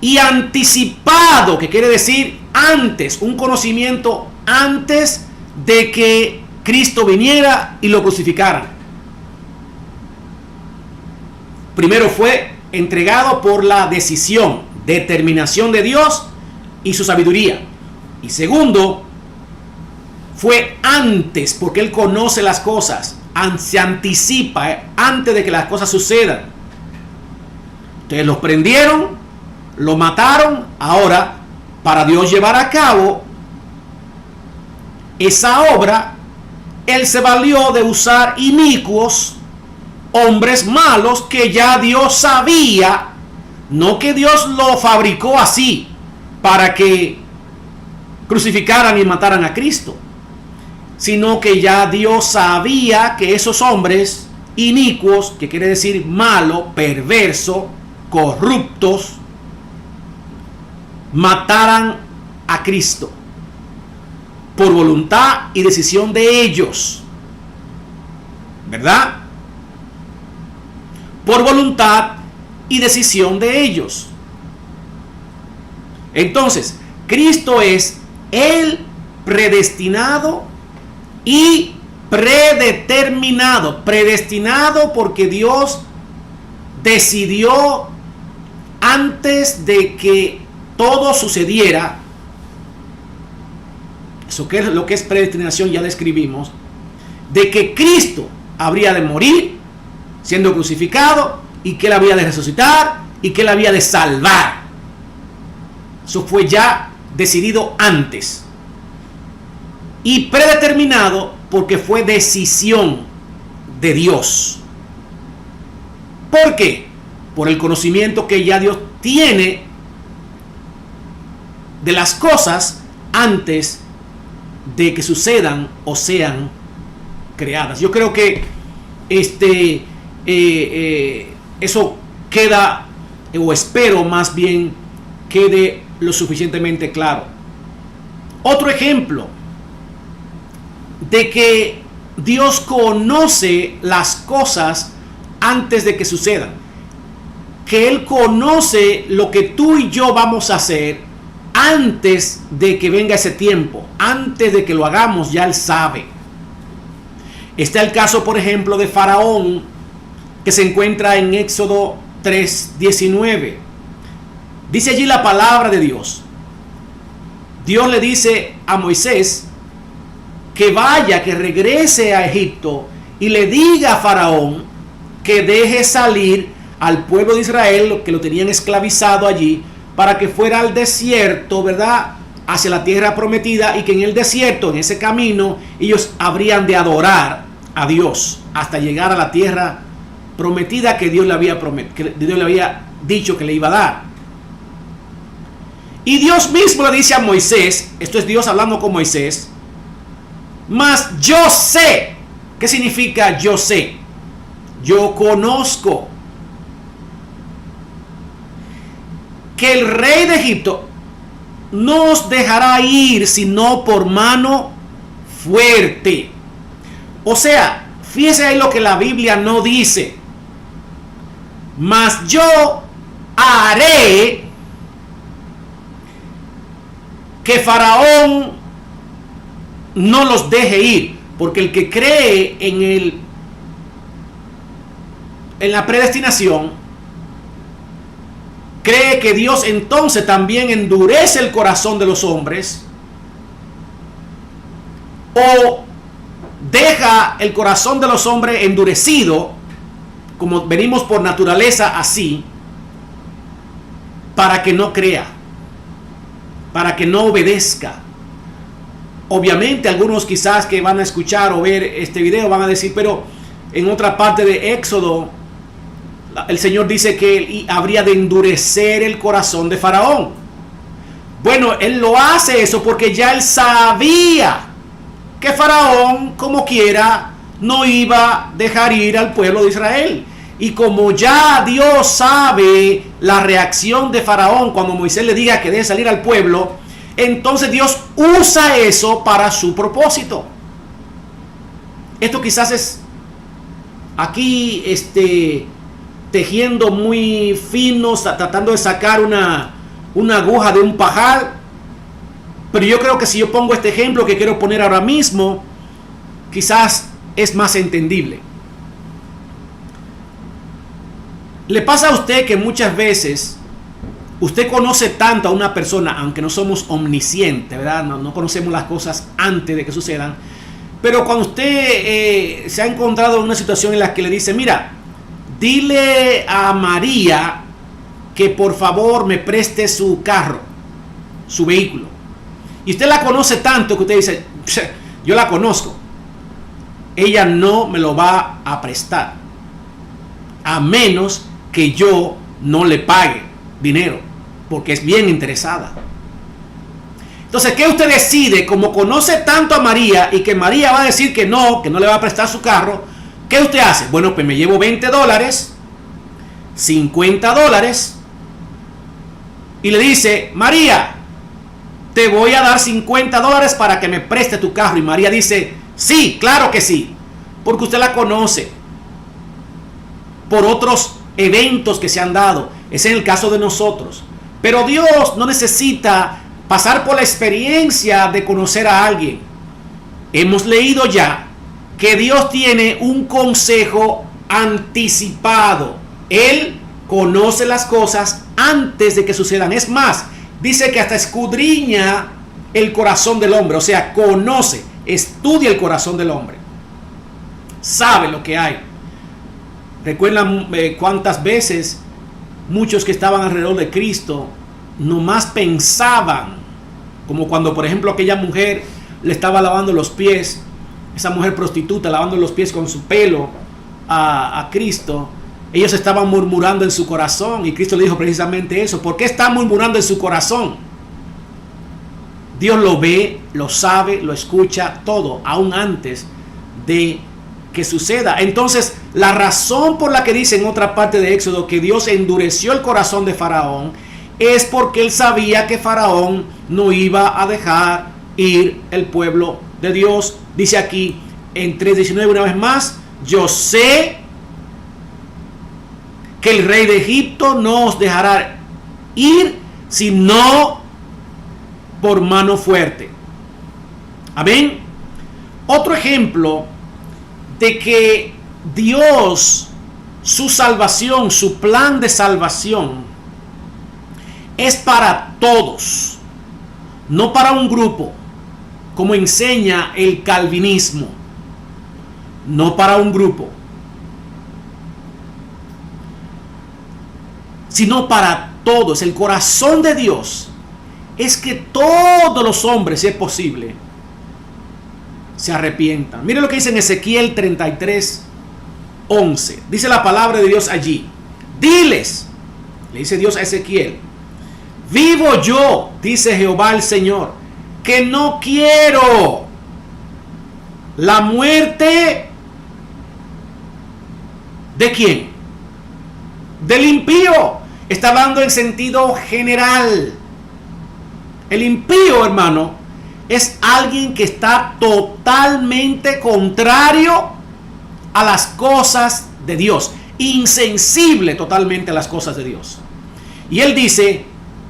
y anticipado, que quiere decir antes, un conocimiento antes de que Cristo viniera y lo crucificaran. Primero fue entregado por la decisión, determinación de Dios y su sabiduría. Y segundo, fue antes, porque Él conoce las cosas, se anticipa antes de que las cosas sucedan. Entonces los prendieron, lo mataron. Ahora, para Dios llevar a cabo esa obra, Él se valió de usar inicuos, hombres malos que ya Dios sabía, no que Dios lo fabricó así para que crucificaran y mataran a Cristo, sino que ya Dios sabía que esos hombres inicuos, que quiere decir malo, perverso, corruptos, mataran a Cristo por voluntad y decisión de ellos, ¿verdad? Por voluntad y decisión de ellos. Entonces, Cristo es el predestinado y predeterminado. Predestinado porque Dios decidió antes de que todo sucediera. Eso que es lo que es predestinación, ya describimos, de que Cristo habría de morir siendo crucificado, y que Él había de resucitar, y que Él había de salvar. Eso fue ya decidido antes. Y predeterminado porque fue decisión de Dios. ¿Por qué? Por el conocimiento que ya Dios tiene de las cosas antes de que sucedan o sean creadas. Yo creo que eso queda, o espero más bien quede lo suficientemente claro. Otro ejemplo de que Dios conoce las cosas antes de que sucedan, que Él conoce lo que tú y yo vamos a hacer antes de que venga ese tiempo, antes de que lo hagamos, ya Él sabe. Está el caso, por ejemplo, de Faraón, que se encuentra en Éxodo 3:19. Dice allí la palabra de Dios. Dios le dice a Moisés que vaya, que regrese a Egipto y le diga a Faraón que deje salir al pueblo de Israel, que lo tenían esclavizado allí, para que fuera al desierto, ¿verdad?, hacia la tierra prometida, y que en el desierto, en ese camino, ellos habrían de adorar a Dios hasta llegar a la tierra prometida que Dios le había dicho que le iba a dar. Y Dios mismo le dice a Moisés, esto es Dios hablando con Moisés, mas yo sé. ¿Qué significa yo sé? Yo conozco que el rey de Egipto no os dejará ir sino por mano fuerte. O sea, fíjese ahí lo que la Biblia no dice. Mas yo haré que Faraón no los deje ir. Porque el que cree en la predestinación, cree que Dios entonces también endurece el corazón de los hombres, o deja el corazón de los hombres endurecido, como venimos por naturaleza así, para que no crea, para que no obedezca. Obviamente algunos quizás que van a escuchar o ver este video van a decir, pero en otra parte de Éxodo, el Señor dice que habría de endurecer el corazón de Faraón. Bueno, Él lo hace eso porque ya Él sabía que Faraón, como quiera, no iba a dejar ir al pueblo de Israel. Y como ya Dios sabe la reacción de Faraón cuando Moisés le diga que deje salir al pueblo, entonces Dios usa eso para su propósito. Esto quizás es aquí tejiendo muy fino, tratando de sacar una aguja de un pajar. Pero yo creo que si yo pongo este ejemplo que quiero poner ahora mismo, quizás es más entendible. ¿Le pasa a usted que muchas veces usted conoce tanto a una persona, aunque no somos omniscientes, ¿verdad? No conocemos las cosas antes de que sucedan, pero cuando usted se ha encontrado en una situación en la que le dice, mira, dile a María que por favor me preste su carro, su vehículo. Y usted la conoce tanto que usted dice, yo la conozco, ella no me lo va a prestar, a menos que yo no le pague dinero, porque es bien interesada. Entonces, ¿qué usted decide? Como conoce tanto a María y que María va a decir que no le va a prestar su carro, ¿qué usted hace? Bueno, pues me llevo $20, $50 y le dice, María, te voy a dar $50 para que me preste tu carro. Y María dice, sí, claro que sí, porque usted la conoce por otros eventos que se han dado. Ese es el caso de nosotros. Pero Dios no necesita pasar por la experiencia de conocer a alguien. Hemos leído ya que Dios tiene un consejo anticipado. Él conoce las cosas antes de que sucedan. Es más, dice que hasta escudriña el corazón del hombre. O sea, conoce, estudia el corazón del hombre. Sabe lo que hay. Recuerdan cuántas veces muchos que estaban alrededor de Cristo nomás pensaban, como cuando por ejemplo aquella mujer le estaba lavando los pies, esa mujer prostituta lavando los pies con su pelo a Cristo. Ellos estaban murmurando en su corazón y Cristo le dijo precisamente eso. ¿Por qué están murmurando en su corazón? Dios lo ve, lo sabe, lo escucha todo, aún antes de que suceda. Entonces, la razón por la que dice en otra parte de Éxodo que Dios endureció el corazón de Faraón es porque él sabía que Faraón no iba a dejar ir el pueblo de Dios. Dice aquí en 3:19 una vez más, yo sé que el rey de Egipto no os dejará ir sino por mano fuerte. Amén. Otro ejemplo de que Dios, su salvación, su plan de salvación es para todos, no para un grupo, como enseña el calvinismo, no para un grupo. sino para todos. El corazón de Dios es que todos los hombres, si es posible, se arrepientan. Mire lo que dice en Ezequiel 33:11. Dice la palabra de Dios allí. Diles, le dice Dios a Ezequiel, vivo yo, dice Jehová el Señor, que no quiero la muerte ¿de quién? Del impío. Está hablando en sentido general. El impío, hermano, es alguien que está totalmente contrario a las cosas de Dios, insensible totalmente a las cosas de Dios. Y él dice,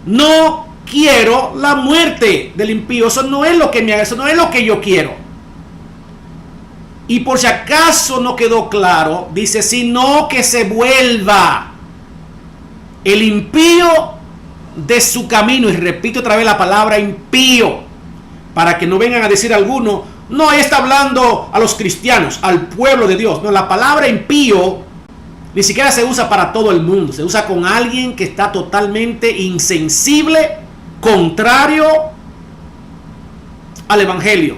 no quiero la muerte del impío. Eso no es lo que me haga, eso no es lo que yo quiero. Y por si acaso no quedó claro, dice, sino que se vuelva el impío de su camino. Y repito otra vez la palabra impío, para que no vengan a decir alguno, no, ahí está hablando a los cristianos, al pueblo de Dios. No, la palabra impío ni siquiera se usa para todo el mundo. Se usa con alguien que está totalmente insensible, contrario al evangelio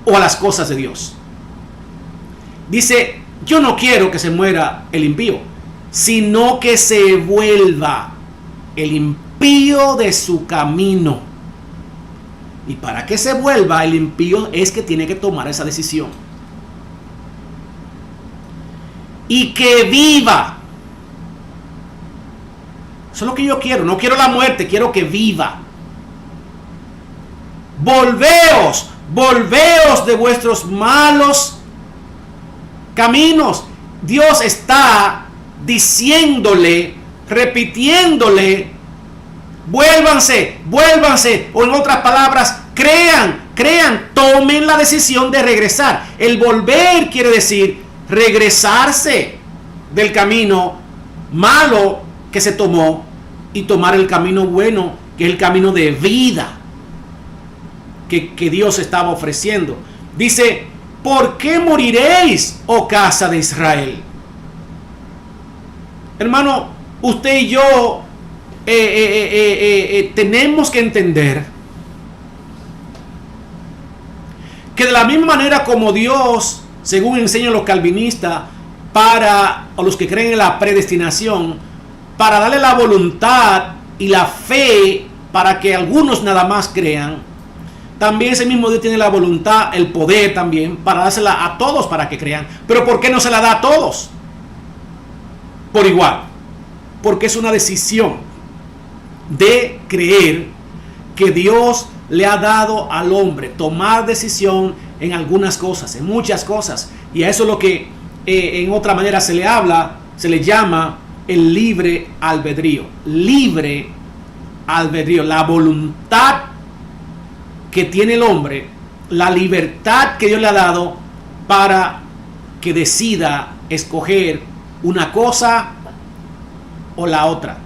o a las cosas de Dios. Dice, yo no quiero que se muera el impío, sino que se vuelva el impío de su camino. Y para que se vuelva el impío es que tiene que tomar esa decisión. Y que viva. Eso es lo que yo quiero. No quiero la muerte, quiero que viva. Volveos de vuestros malos caminos. Dios está diciéndole, repitiéndole, vuélvanse, o en otras palabras, crean, tomen la decisión de regresar. El volver quiere decir regresarse del camino malo que se tomó y tomar el camino bueno, que es el camino de vida que Dios estaba ofreciendo. Dice, ¿por qué moriréis, oh casa de Israel? Hermano, usted y yo tenemos que entender que de la misma manera como Dios, según enseñan los calvinistas, para los que creen en la predestinación, para darle la voluntad y la fe para que algunos nada más crean, también ese mismo Dios tiene la voluntad, el poder también, para dársela a todos para que crean. Pero ¿por qué no se la da a todos por igual? Porque es una decisión de creer que Dios le ha dado al hombre tomar decisión en algunas cosas, en muchas cosas. Y a eso es lo que en otra manera se le habla, se le llama el libre albedrío. Libre albedrío, la voluntad que tiene el hombre, la libertad que Dios le ha dado para que decida escoger una cosa o la otra.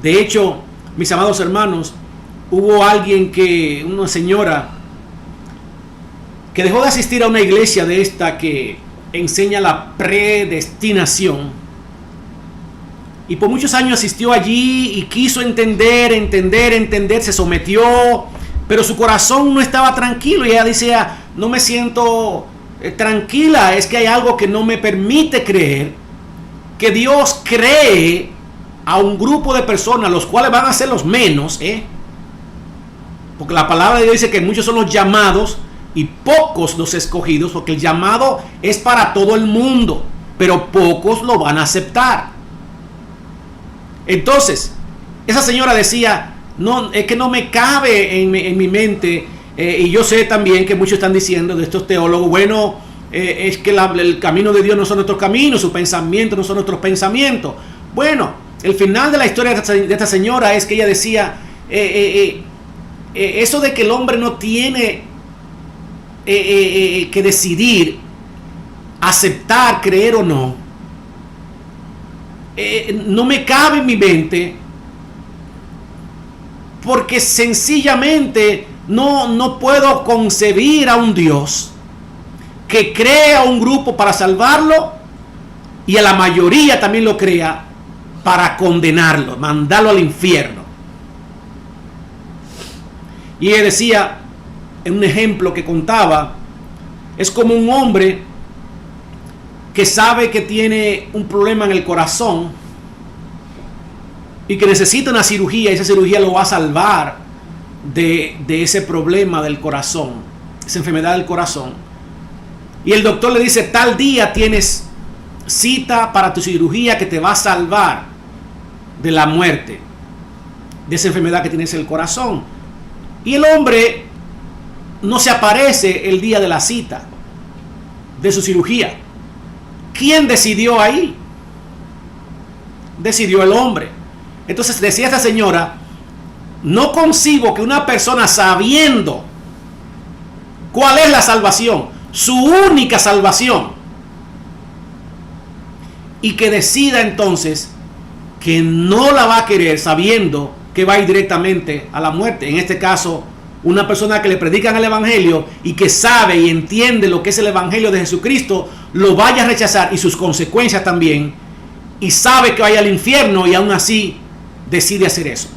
De hecho, mis amados hermanos, hubo alguien una señora que dejó de asistir a una iglesia de esta que enseña la predestinación, y por muchos años asistió allí y quiso entender, se sometió, pero su corazón no estaba tranquilo, y ella decía, no me siento tranquila, es que hay algo que no me permite creer que Dios cree a un grupo de personas, los cuales van a ser los menos, porque la palabra de Dios dice que muchos son los llamados y pocos los escogidos, porque el llamado es para todo el mundo, pero pocos lo van a aceptar. Entonces, esa señora decía, no, es que no me cabe en mi mente, y yo sé también que muchos están diciendo de estos teólogos, bueno, es que el camino de Dios no son nuestros caminos, sus pensamientos no son nuestros pensamientos. Bueno, el final de la historia de esta señora es que ella decía, eso de que el hombre no tiene que decidir aceptar, creer o no, no me cabe en mi mente, porque sencillamente no puedo concebir a un Dios que crea un grupo para salvarlo y a la mayoría también lo crea para condenarlo, mandarlo al infierno. Y él decía, en un ejemplo que contaba, es como un hombre que sabe que tiene un problema en el corazón y que necesita una cirugía, y esa cirugía lo va a salvar de ese problema del corazón, esa enfermedad del corazón. Y el doctor le dice, tal día tienes cita para tu cirugía que te va a salvar de la muerte, de esa enfermedad que tienes en el corazón. Y el hombre no se aparece el día de la cita de su cirugía. ¿Quién decidió ahí? Decidió el hombre. Entonces decía esta señora, no concibo que una persona, sabiendo cuál es la salvación, su única salvación, y que decida entonces que no la va a querer, sabiendo que va a ir directamente a la muerte. En este caso, una persona que le predican el evangelio y que sabe y entiende lo que es el evangelio de Jesucristo, lo vaya a rechazar y sus consecuencias también, y sabe que vaya al infierno, y aún así decide hacer eso.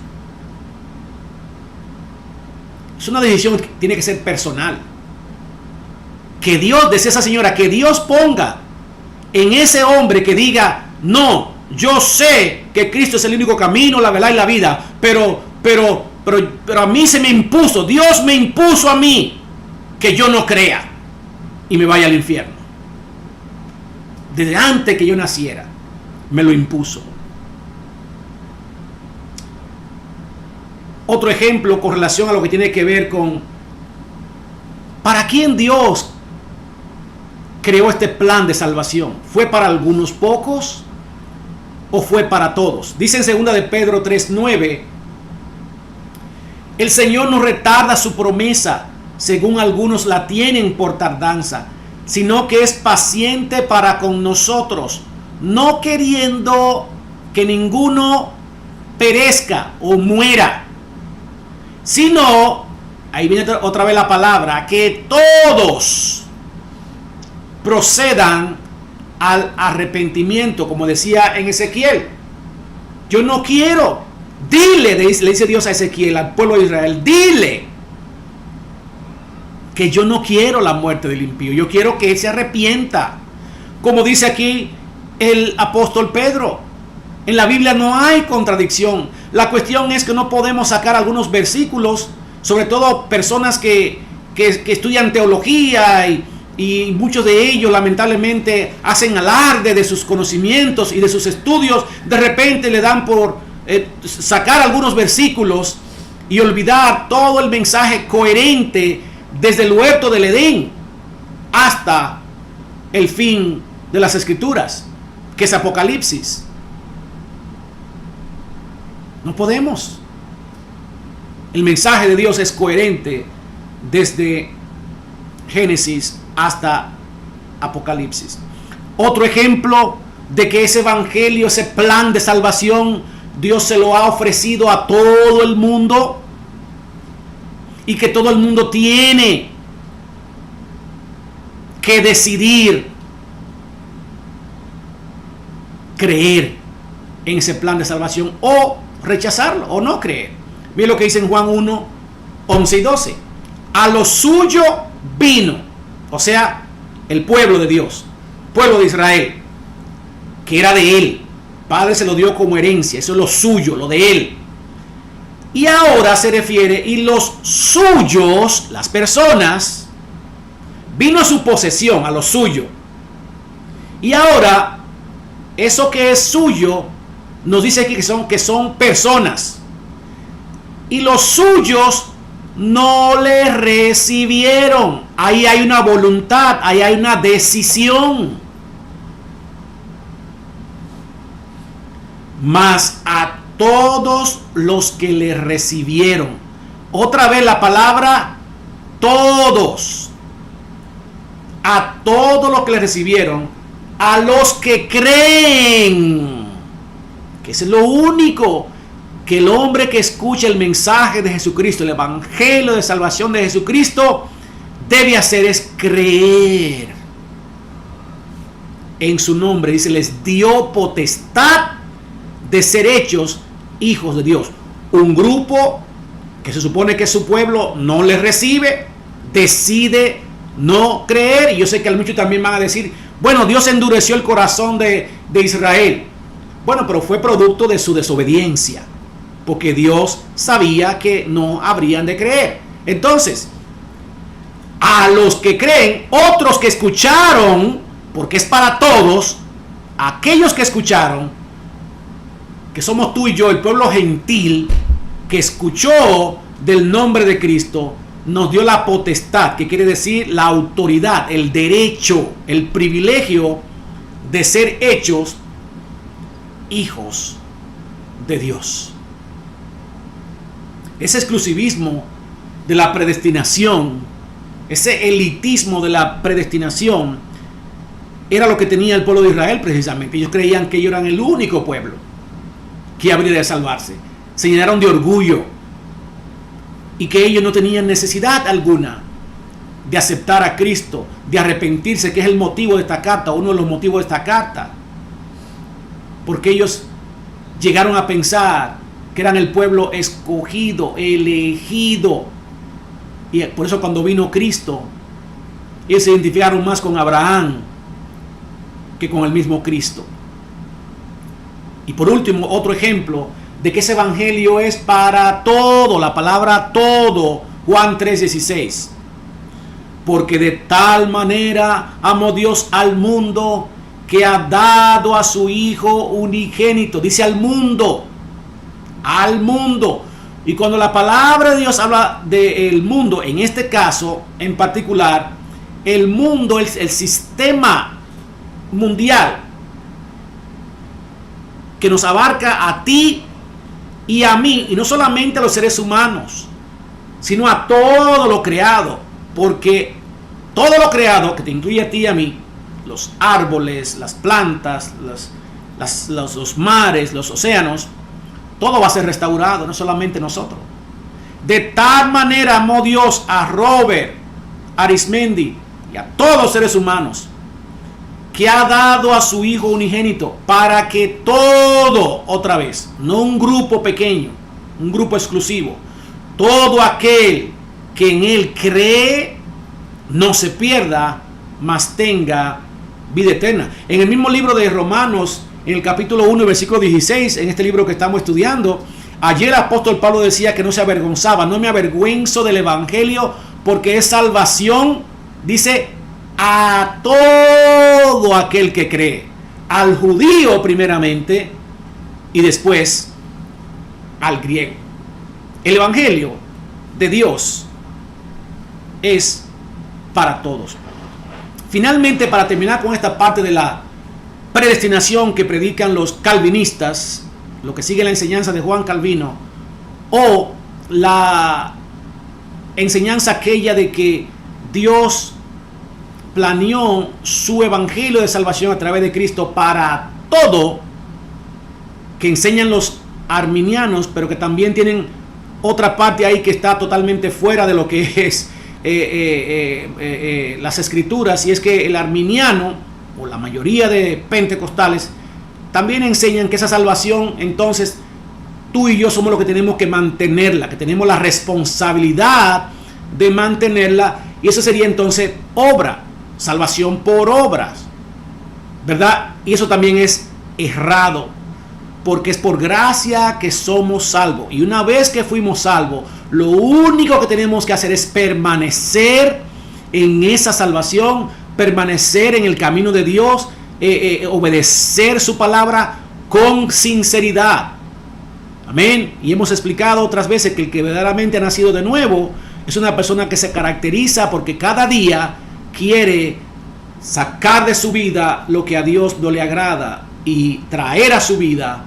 Es una decisión que tiene que ser personal. Que Dios, decía esa señora, que Dios ponga en ese hombre que diga, no, yo sé que Cristo es el único camino, la verdad y la vida, pero a mí se me impuso, Dios me impuso a mí que yo no crea y me vaya al infierno. Desde antes que yo naciera, me lo impuso. Otro ejemplo con relación a lo que tiene que ver con ¿para quién Dios creó este plan de salvación? ¿Fue para algunos pocos o fue para todos? Dice en 2 de Pedro 3:9, el Señor no retarda su promesa, según algunos la tienen por tardanza, sino que es paciente para con nosotros, no queriendo que ninguno perezca o muera, sino, ahí viene otra vez la palabra, que todos procedan al arrepentimiento, como decía en Ezequiel. Yo no quiero, dile, le dice Dios a Ezequiel, al pueblo de Israel, dile que yo no quiero la muerte del impío, yo quiero que él se arrepienta, como dice aquí el apóstol Pedro. En la Biblia no hay contradicción. La cuestión es que no podemos sacar algunos versículos, sobre todo personas que estudian teología y muchos de ellos lamentablemente hacen alarde de sus conocimientos y de sus estudios. De repente le dan por sacar algunos versículos y olvidar todo el mensaje coherente desde el huerto del Edén hasta el fin de las Escrituras, que es Apocalipsis. No podemos. El mensaje de Dios es coherente desde Génesis hasta Apocalipsis. Otro ejemplo de que ese evangelio, ese plan de salvación, Dios se lo ha ofrecido a todo el mundo y que todo el mundo tiene que decidir creer en ese plan de salvación o rechazarlo o no creer. Mira lo que dice en Juan 1, 11 y 12. A lo suyo vino, o sea, el pueblo de Dios, pueblo de Israel, que era de él. Padre se lo dio como herencia, eso es lo suyo, lo de él. Y ahora se refiere, y los suyos, las personas, vino a su posesión, a lo suyo. Y ahora, eso que es suyo, nos dice aquí que son personas. Y los suyos no le recibieron. Ahí hay una voluntad, ahí hay una decisión. Mas a todos los que le recibieron. Otra vez la palabra todos. A todos los que le recibieron. A los que creen. Que es lo único que el hombre que escucha el mensaje de Jesucristo, el evangelio de salvación de Jesucristo, debe hacer, es creer en su nombre. Dice, les dio potestad de ser hechos hijos de Dios. Un grupo que se supone que su pueblo no les recibe, decide no creer. Y yo sé que muchos también van a decir, bueno, Dios endureció el corazón de Israel. Bueno, pero fue producto de su desobediencia, porque Dios sabía que no habrían de creer. Entonces, a los que creen, otros que escucharon, porque es para todos, aquellos que escucharon, que somos tú y yo, el pueblo gentil, que escuchó del nombre de Cristo, nos dio la potestad, que quiere decir la autoridad, el derecho, el privilegio de ser hechos hijos de Dios. Ese exclusivismo de la predestinación, ese elitismo de la predestinación, era lo que tenía el pueblo de Israel precisamente. Ellos creían que ellos eran el único pueblo que habría de salvarse. Se llenaron de orgullo y que ellos no tenían necesidad alguna de aceptar a Cristo, de arrepentirse, que es el motivo de esta carta, uno de los motivos de esta carta. Porque ellos llegaron a pensar que eran el pueblo escogido, elegido. Y por eso cuando vino Cristo, ellos se identificaron más con Abraham que con el mismo Cristo. Y por último, otro ejemplo de que ese evangelio es para todo, la palabra todo, Juan 3:16. Porque de tal manera amó Dios al mundo que ha dado a su Hijo unigénito. Dice al mundo. Y cuando la palabra de Dios habla del mundo, en este caso en particular, el mundo, el sistema mundial que nos abarca a ti y a mí, y no solamente a los seres humanos, sino a todo lo creado, porque todo lo creado, que te incluye a ti y a mí, los árboles, las plantas, los mares, los océanos, todo va a ser restaurado, no solamente nosotros. De tal manera amó Dios a Robert Arismendi y a todos los seres humanos, que ha dado a su Hijo unigénito, para que todo, otra vez, no un grupo pequeño, un grupo exclusivo, todo aquel que en Él cree no se pierda, mas tenga vida eterna. En el mismo libro de Romanos, en el capítulo 1, versículo 16, en este libro que estamos estudiando, ayer el apóstol Pablo decía que no se avergonzaba. No me avergüenzo del evangelio, porque es salvación, dice, a todo aquel que cree, al judío primeramente y después al griego. El evangelio de Dios es para todos. Finalmente, para terminar con esta parte de la predestinación que predican los calvinistas, lo que sigue la enseñanza de Juan Calvino, o la enseñanza aquella de que Dios planeó su evangelio de salvación a través de Cristo para todo, que enseñan los arminianos, pero que también tienen otra parte ahí que está totalmente fuera de lo que es las escrituras, y es que el arminiano, o la mayoría de pentecostales, también enseñan que esa salvación, entonces tú y yo somos los que tenemos que mantenerla, que tenemos la responsabilidad de mantenerla, y eso sería entonces obra, salvación por obras, ¿verdad? Y eso también es errado, porque es por gracia que somos salvos, y una vez que fuimos salvos, lo único que tenemos que hacer es permanecer en esa salvación, permanecer en el camino de Dios, obedecer su palabra con sinceridad. Amén. Y hemos explicado otras veces que el que verdaderamente ha nacido de nuevo es una persona que se caracteriza porque cada día quiere sacar de su vida lo que a Dios no le agrada y traer a su vida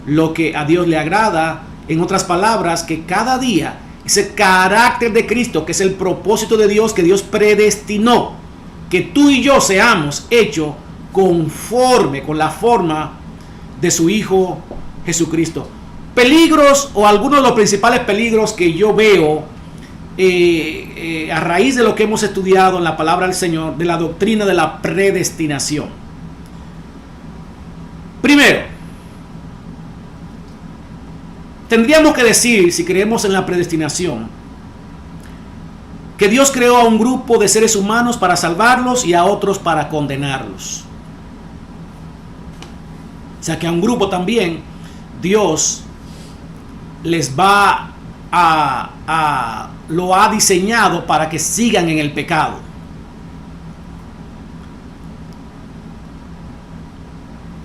lo que a Dios le agrada. En otras palabras, que cada día ese carácter de Cristo, que es el propósito de Dios, que Dios predestinó, que tú y yo seamos hechos conforme con la forma de su Hijo Jesucristo. Peligros, o algunos de los principales peligros que yo veo a raíz de lo que hemos estudiado en la palabra del Señor, de la doctrina de la predestinación. Primero, Tendríamos que decir, si creemos en la predestinación, que Dios creó a un grupo de seres humanos para salvarlos y a otros para condenarlos. O sea que a un grupo también Dios les va lo ha diseñado para que sigan en el pecado.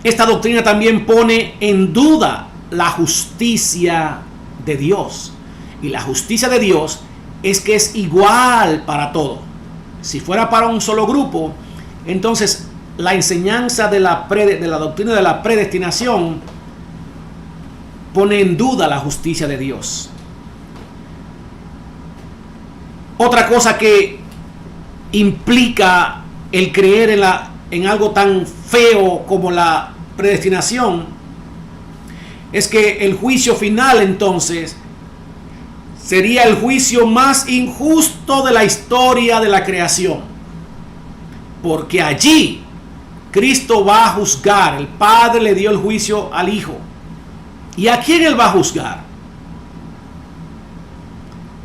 Esta doctrina también pone en duda la justicia de Dios. Y la justicia de Dios es que es igual para todo. Si fuera para un solo grupo, entonces la enseñanza de la doctrina de la predestinación pone en duda la justicia de Dios. Otra cosa que implica el creer en algo tan feo como la predestinación es que el juicio final entonces sería el juicio más injusto de la historia de la creación, porque allí Cristo va a juzgar. El Padre le dio el juicio al Hijo. ¿Y a quién Él va a juzgar?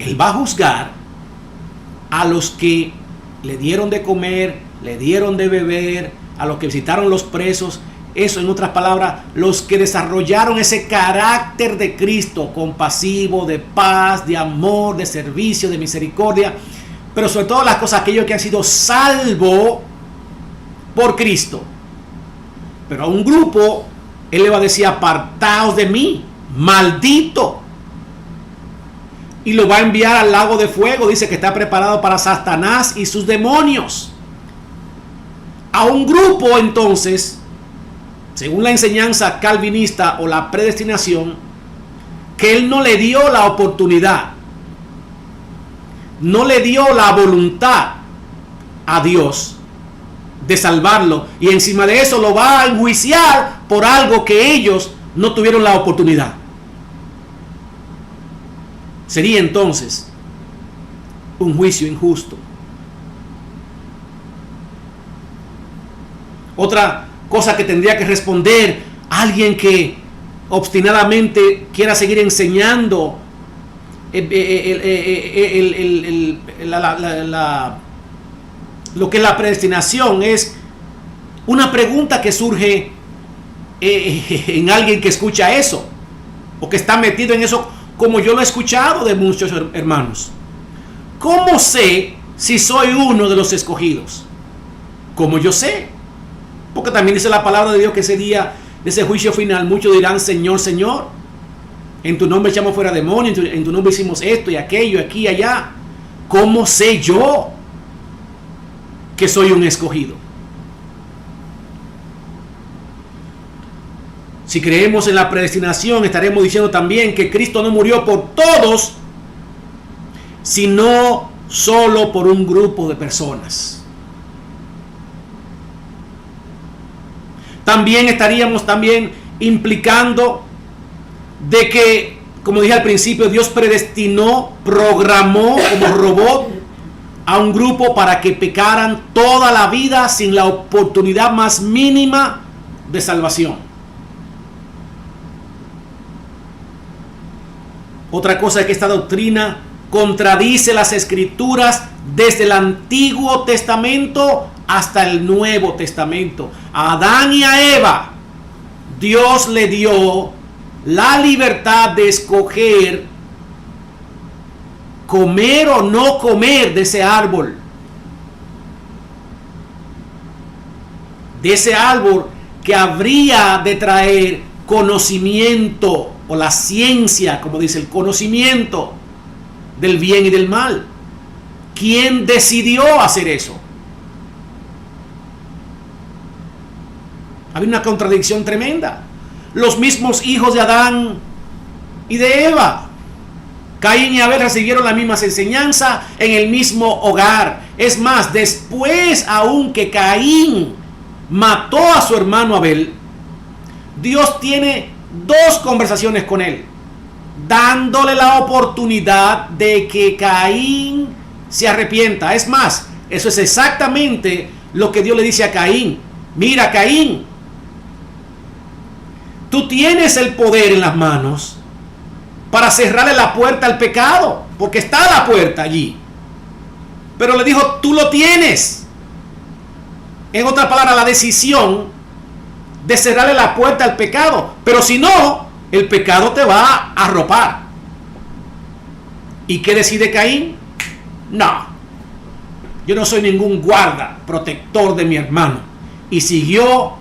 Él va a juzgar a los que le dieron de comer, le dieron de beber, a los que visitaron los presos. Eso, en otras palabras, los que desarrollaron ese carácter de Cristo, compasivo, de paz, de amor, de servicio, de misericordia, pero sobre todo las cosas, aquellos que han sido salvos por Cristo. Pero a un grupo Él le va a decir: apartaos de mí, maldito. Y lo va a enviar al lago de fuego. Dice que está preparado para Satanás y sus demonios. A un grupo entonces, según la enseñanza calvinista o la predestinación, que Él no le dio la oportunidad, no le dio la voluntad a Dios de salvarlo, y encima de eso lo va a enjuiciar por algo que ellos no tuvieron la oportunidad. Sería entonces un juicio injusto. Otra cosa que tendría que responder alguien que obstinadamente quiera seguir enseñando lo que es la predestinación es una pregunta que surge en alguien que escucha eso o que está metido en eso, como yo lo he escuchado de muchos hermanos. ¿Cómo sé si soy uno de los escogidos? ¿Cómo yo sé? Porque también dice la palabra de Dios que ese día de ese juicio final muchos dirán: Señor, Señor, en tu nombre echamos fuera demonios, en tu nombre hicimos esto y aquello, aquí y allá. ¿Cómo sé yo que soy un escogido? Si creemos en la predestinación, estaremos diciendo también que Cristo no murió por todos, sino solo por un grupo de personas. También estaríamos implicando de que, como dije al principio, Dios predestinó, programó como robot a un grupo para que pecaran toda la vida sin la oportunidad más mínima de salvación. Otra cosa es que esta doctrina contradice las escrituras desde el Antiguo Testamento hasta el Nuevo Testamento. A Adán y a Eva, Dios le dio la libertad de escoger comer o no comer de ese árbol. De ese árbol que habría de traer conocimiento, o la ciencia, como dice, el conocimiento del bien y del mal. ¿Quién decidió hacer eso? Había una contradicción tremenda. Los mismos hijos de Adán y de Eva, Caín y Abel, recibieron las mismas enseñanzas en el mismo hogar. Es más, después, aunque Caín mató a su hermano Abel, Dios tiene dos conversaciones con él, dándole la oportunidad de que Caín se arrepienta. Es más, eso es exactamente lo que Dios le dice a Caín: mira, Caín, tú tienes el poder en las manos para cerrarle la puerta al pecado, porque está la puerta allí. Pero le dijo, tú lo tienes. En otras palabras, la decisión de cerrarle la puerta al pecado. Pero si no, el pecado te va a arropar. ¿Y qué decide Caín? No, yo no soy ningún guarda, protector de mi hermano. Y siguió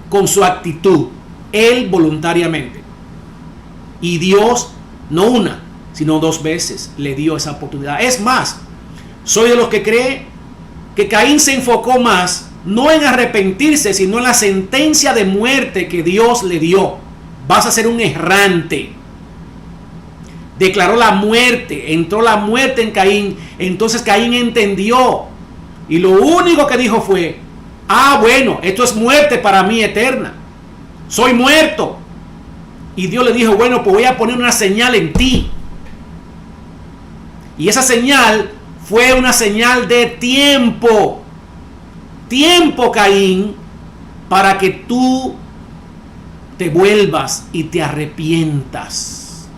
con su actitud, él voluntariamente. Y Dios, no una, sino 2 veces, le dio esa oportunidad. Es más, soy de los que cree que Caín se enfocó más, no en arrepentirse, sino en la sentencia de muerte que Dios le dio. Vas a ser un errante. Declaró la muerte, entró la muerte en Caín. Entonces Caín entendió. Y lo único que dijo fue, bueno, esto es muerte para mí eterna. Soy muerto. Y Dios le dijo, bueno, pues voy a poner una señal en ti. Y esa señal fue una señal de tiempo. Tiempo, Caín, para que tú te vuelvas y te arrepientas.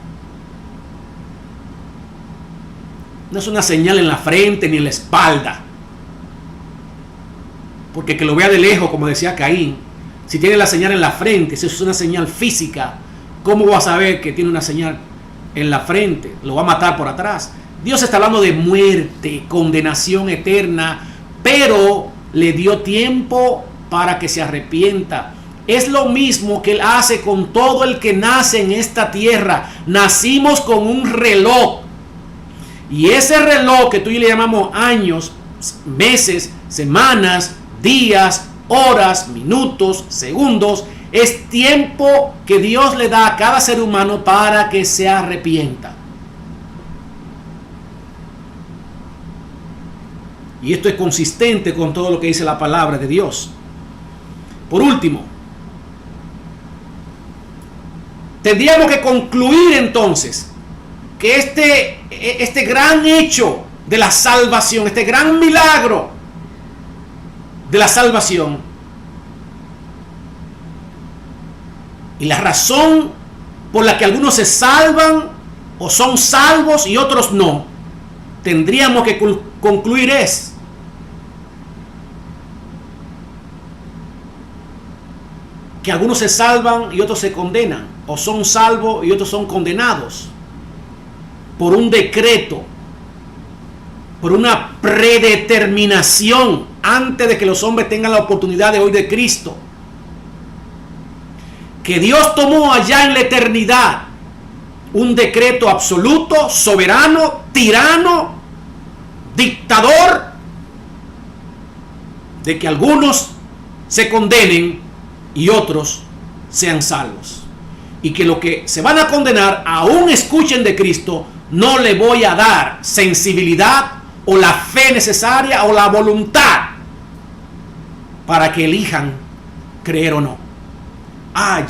No es una señal en la frente ni en la espalda. Porque que lo vea de lejos, como decía Caín, si tiene la señal en la frente, si es una señal física, ¿cómo va a saber que tiene una señal en la frente? Lo va a matar por atrás. Dios está hablando de muerte, condenación eterna, pero le dio tiempo para que se arrepienta. Es lo mismo que Él hace con todo el que nace en esta tierra. Nacimos con un reloj. Y ese reloj que tú y yo le llamamos años, meses, semanas, días, horas, minutos, segundos, es tiempo que Dios le da a cada ser humano para que se arrepienta. Y esto es consistente con todo lo que dice la palabra de Dios. Por último, tendríamos que concluir entonces que este gran hecho de la salvación, este gran milagro de la salvación, y la razón por la que algunos se salvan o son salvos y otros no, tendríamos que concluir es que algunos se salvan y otros se condenan, o son salvos y otros son condenados por un decreto, por una predeterminación antes de que los hombres tengan la oportunidad de oír de Cristo, que Dios tomó allá en la eternidad un decreto absoluto, soberano, tirano, dictador, de que algunos se condenen y otros sean salvos. Y que los que se van a condenar, aún escuchen de Cristo, no le voy a dar sensibilidad o la fe necesaria o la voluntad para que elijan creer o no. Ay.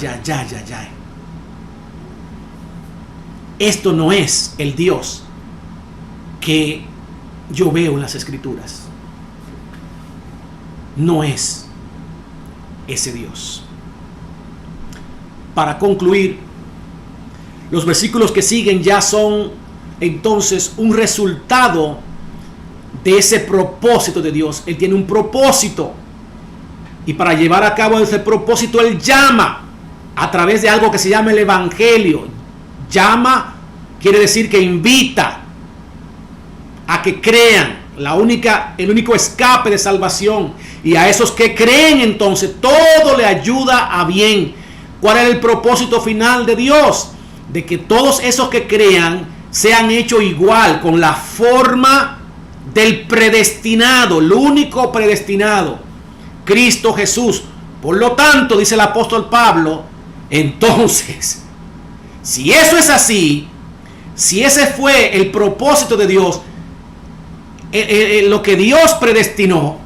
Esto no es el Dios que yo veo en las Escrituras. No es ese Dios. Para concluir, los versículos que siguen ya son entonces un resultado de ese propósito de Dios. Él tiene un propósito, y para llevar a cabo ese propósito Él llama a través de algo que se llama el Evangelio. Llama quiere decir que invita a que crean, el único escape de salvación. Y a esos que creen, entonces todo le ayuda a bien. ¿Cuál es el propósito final de Dios? De que todos esos que crean sean hechos igual, con la forma del predestinado, el único predestinado, Cristo Jesús. Por lo tanto, dice el apóstol Pablo, entonces, si eso es así, si ese fue el propósito de Dios, lo que Dios predestinó,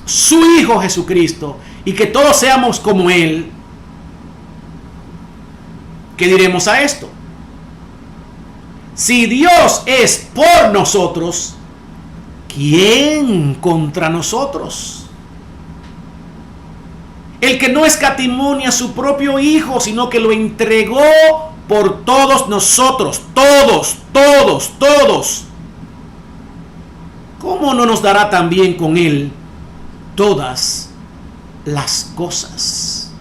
su Hijo Jesucristo, y que todos seamos como Él, ¿qué diremos a esto? Si Dios es por nosotros, ¿quién contra nosotros? El que no escatimó a su propio Hijo, sino que lo entregó por todos nosotros, todos, ¿cómo no nos dará también con Él todas las cosas?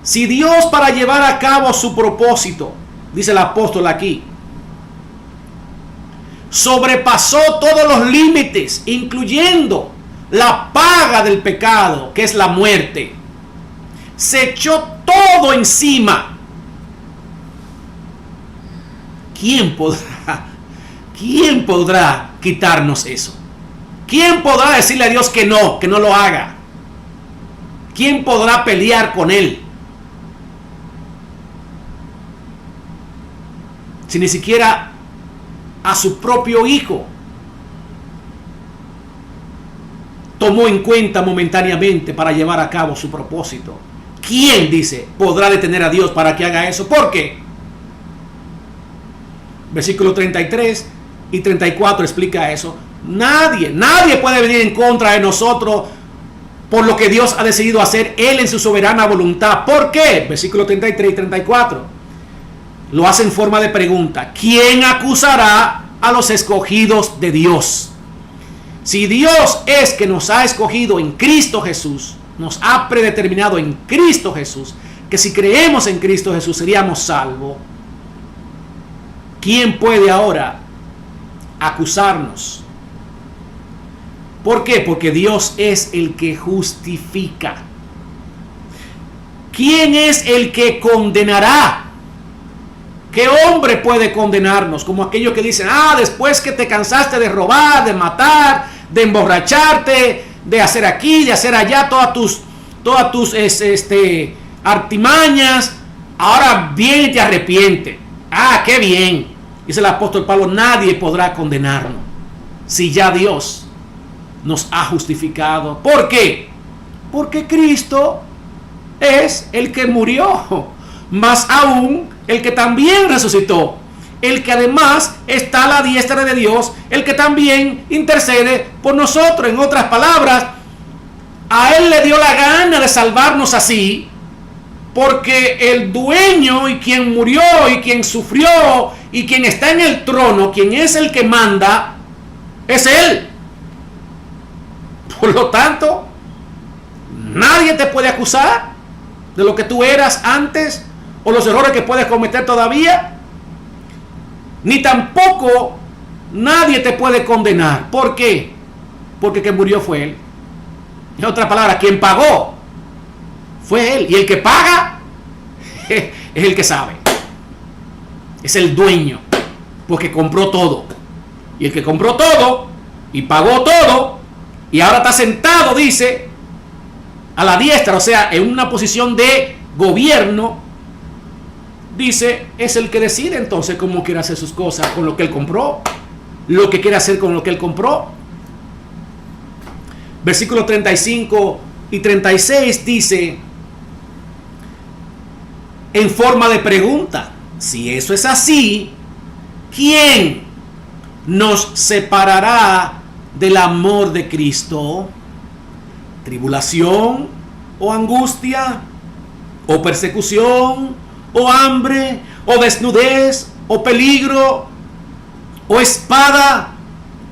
Si Dios, para llevar a cabo su propósito, dice el apóstol aquí, sobrepasó todos los límites, incluyendo la paga del pecado, que es la muerte, se echó todo encima, ¿quién podrá quitarnos eso? ¿Quién podrá decirle a Dios que no lo haga? ¿Quién podrá pelear con Él? Si ni siquiera a su propio Hijo tomó en cuenta momentáneamente para llevar a cabo su propósito. ¿Quién, dice, podrá detener a Dios para que haga eso? ¿Por qué? Versículo 33 y 34 explica eso. Nadie puede venir en contra de nosotros por lo que Dios ha decidido hacer Él en su soberana voluntad. ¿Por qué? Versículo 33 y 34. Lo hace en forma de pregunta. ¿Quién acusará a los escogidos de Dios? Si Dios es que nos ha escogido en Cristo Jesús, nos ha predeterminado en Cristo Jesús, que si creemos en Cristo Jesús seríamos salvos, ¿quién puede ahora acusarnos? ¿Por qué? Porque Dios es el que justifica. ¿Quién es el que condenará? ¿Qué hombre puede condenarnos? Como aquellos que dicen, después que te cansaste de robar, de matar, de emborracharte, de hacer aquí, de hacer allá, todas tus artimañas, ahora bien te arrepiente. ¡Qué bien! Dice el apóstol Pablo, nadie podrá condenarnos si ya Dios nos ha justificado. ¿Por qué? Porque Cristo es el que murió, más aún el que también resucitó, el que además está a la diestra de Dios, el que también intercede por nosotros. En otras palabras, a Él le dio la gana de salvarnos así, porque el dueño y quien murió y quien sufrió y quien está en el trono, quien es el que manda, es Él. Por lo tanto, nadie te puede acusar de lo que tú eras antes o los errores que puedes cometer todavía, ni tampoco nadie te puede condenar. ¿Por qué? Porque quien murió fue Él. En otras palabras, quien pagó fue Él, y el que paga es el que sabe, es el dueño, porque compró todo, y el que compró todo y pagó todo y ahora está sentado, dice, a la diestra, o sea, en una posición de gobierno, dice, es el que decide entonces cómo quiere hacer sus cosas con lo que Él compró, lo que quiere hacer con lo que Él compró. Versículos 35 y 36 dice, en forma de pregunta, si eso es así, ¿quién nos separará del amor de Cristo? ¿Tribulación o angustia o persecución o hambre o desnudez o peligro o espada?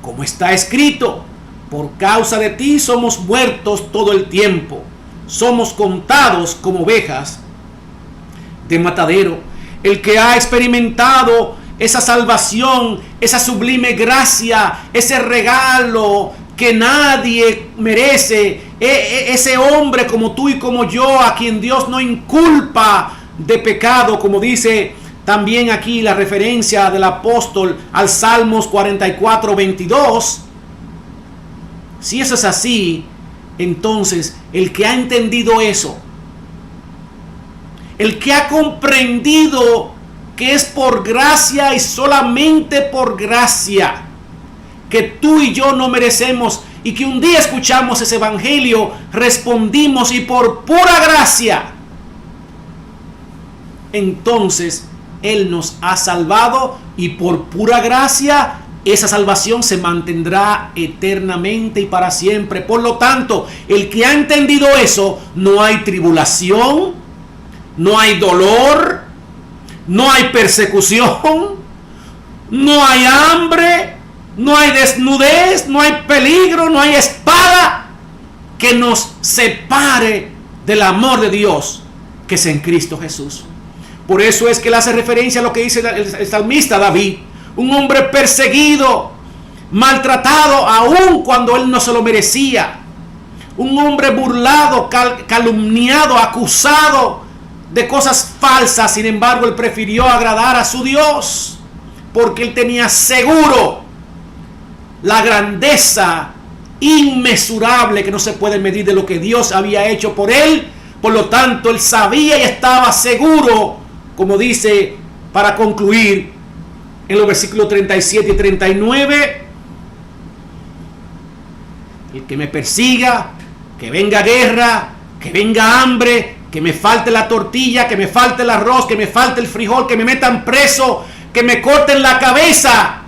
Como está escrito, por causa de ti somos muertos todo el tiempo, somos contados como ovejas de matadero. El que ha experimentado esa salvación, esa sublime gracia, ese regalo que nadie merece, ese hombre como tú y como yo, a quien Dios no inculpa de pecado, como dice también aquí la referencia del apóstol al Salmos 44:22. Si eso es así, entonces el que ha entendido eso, el que ha comprendido que es por gracia y solamente por gracia, que tú y yo no merecemos, y que un día escuchamos ese evangelio, respondimos y por pura gracia, entonces Él nos ha salvado, y por pura gracia esa salvación se mantendrá eternamente y para siempre. Por lo tanto, el que ha entendido eso, no hay tribulación, no hay dolor, no hay persecución, no hay hambre, no hay desnudez, no hay peligro, no hay espada que nos separe del amor de Dios que es en Cristo Jesús. Por eso es que él hace referencia a lo que dice el salmista David, un hombre perseguido, maltratado aún cuando él no se lo merecía, un hombre burlado, calumniado, acusado de cosas falsas. Sin embargo, él prefirió agradar a su Dios porque él tenía seguro la grandeza inmesurable que no se puede medir de lo que Dios había hecho por él. Por lo tanto, él sabía y estaba seguro, como dice para concluir en los versículos 37 y 39, el que me persiga, que venga guerra, que venga hambre, que me falte la tortilla, que me falte el arroz, que me falte el frijol, que me metan preso, que me corten la cabeza.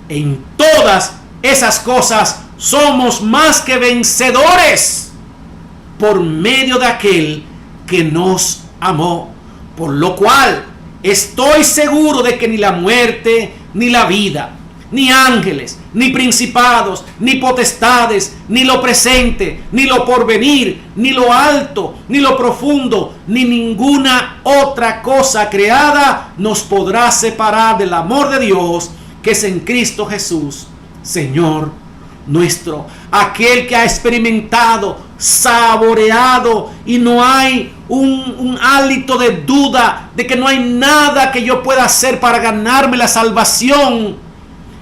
En todas esas cosas somos más que vencedores por medio de aquel que nos amó. Por lo cual estoy seguro de que ni la muerte, ni la vida, ni ángeles, ni principados, ni potestades, ni lo presente, ni lo porvenir, ni lo alto, ni lo profundo, ni ninguna otra cosa creada nos podrá separar del amor de Dios que es en Cristo Jesús, Señor nuestro. Aquel que ha experimentado, saboreado, y no hay un hálito de duda de que no hay nada que yo pueda hacer para ganarme la salvación,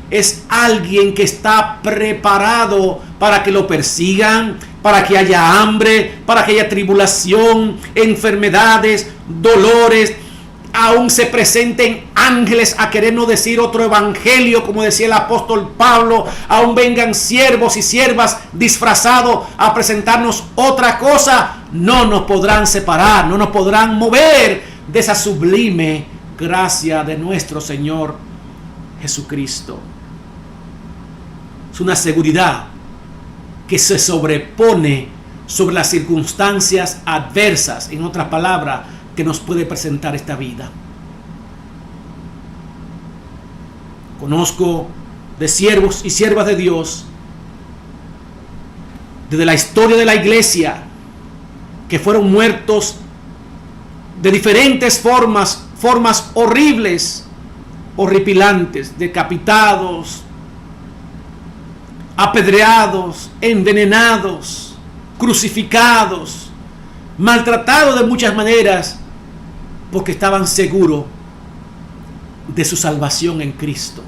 es alguien que está preparado para que lo persigan, para que haya hambre, para que haya tribulación, enfermedades, dolores. Aún se presenten ángeles a querernos decir otro evangelio, como decía el apóstol Pablo. Aún vengan siervos y siervas disfrazados a presentarnos otra cosa. No nos podrán separar, no nos podrán mover de esa sublime gracia de nuestro Señor Jesucristo. Es una seguridad que se sobrepone sobre las circunstancias adversas, en otras palabras, que nos puede presentar esta vida. Conozco de siervos y siervas de Dios desde la historia de la iglesia que fueron muertos de diferentes formas horribles, horripilantes, decapitados, apedreados, envenenados, crucificados, maltratados de muchas maneras, porque estaban seguros de su salvación en Cristo.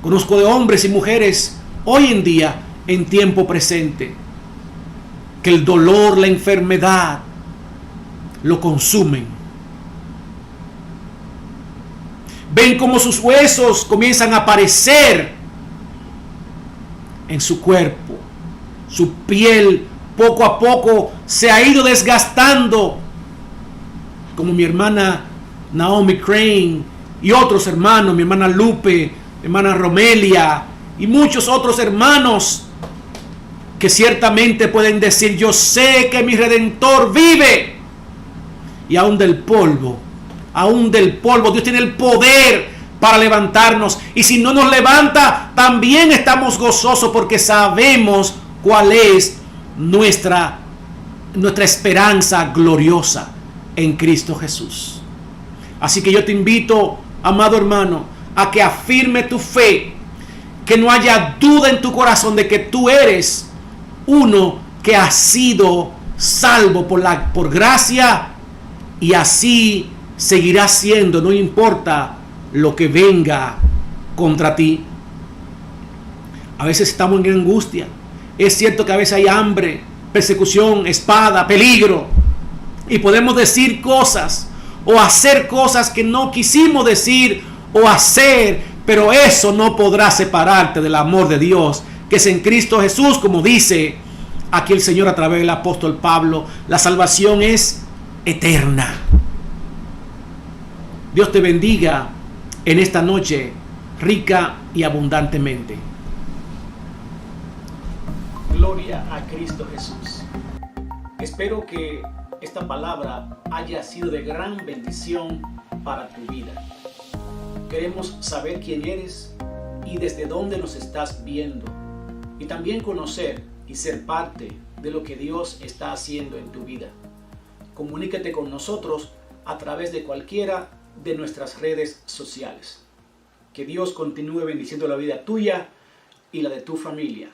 Conozco de hombres y mujeres hoy en día, en tiempo presente, que el dolor, la enfermedad lo consumen. Ven cómo sus huesos comienzan a aparecer en su cuerpo. Su piel poco a poco se ha ido desgastando, como mi hermana Naomi Crane y otros hermanos, mi hermana Lupe, mi hermana Romelia y muchos otros hermanos que ciertamente pueden decir: yo sé que mi Redentor vive. Y aún del polvo, Dios tiene el poder para levantarnos. Y si no nos levanta, también estamos gozosos, porque sabemos cuál es nuestra esperanza gloriosa en Cristo Jesús. Así que yo te invito, amado hermano, a que afirme tu fe, que no haya duda en tu corazón de que tú eres uno que ha sido salvo por gracia, y así seguirá siendo, no importa lo que venga contra ti. A veces estamos en angustia. Es cierto que a veces hay hambre, persecución, espada, peligro, y podemos decir cosas o hacer cosas que no quisimos decir o hacer, pero eso no podrá separarte del amor de Dios que es en Cristo Jesús. Como dice aquí el Señor a través del apóstol Pablo, la salvación es eterna. Dios te bendiga en esta noche rica y abundantemente. Gloria a Cristo Jesús. Espero que esta esta palabra haya sido de gran bendición para tu vida. Queremos saber quién eres y desde dónde nos estás viendo, y también conocer y ser parte de lo que Dios está haciendo en tu vida. Comunícate con nosotros a través de cualquiera de nuestras redes sociales. Que Dios continúe bendiciendo la vida tuya y la de tu familia.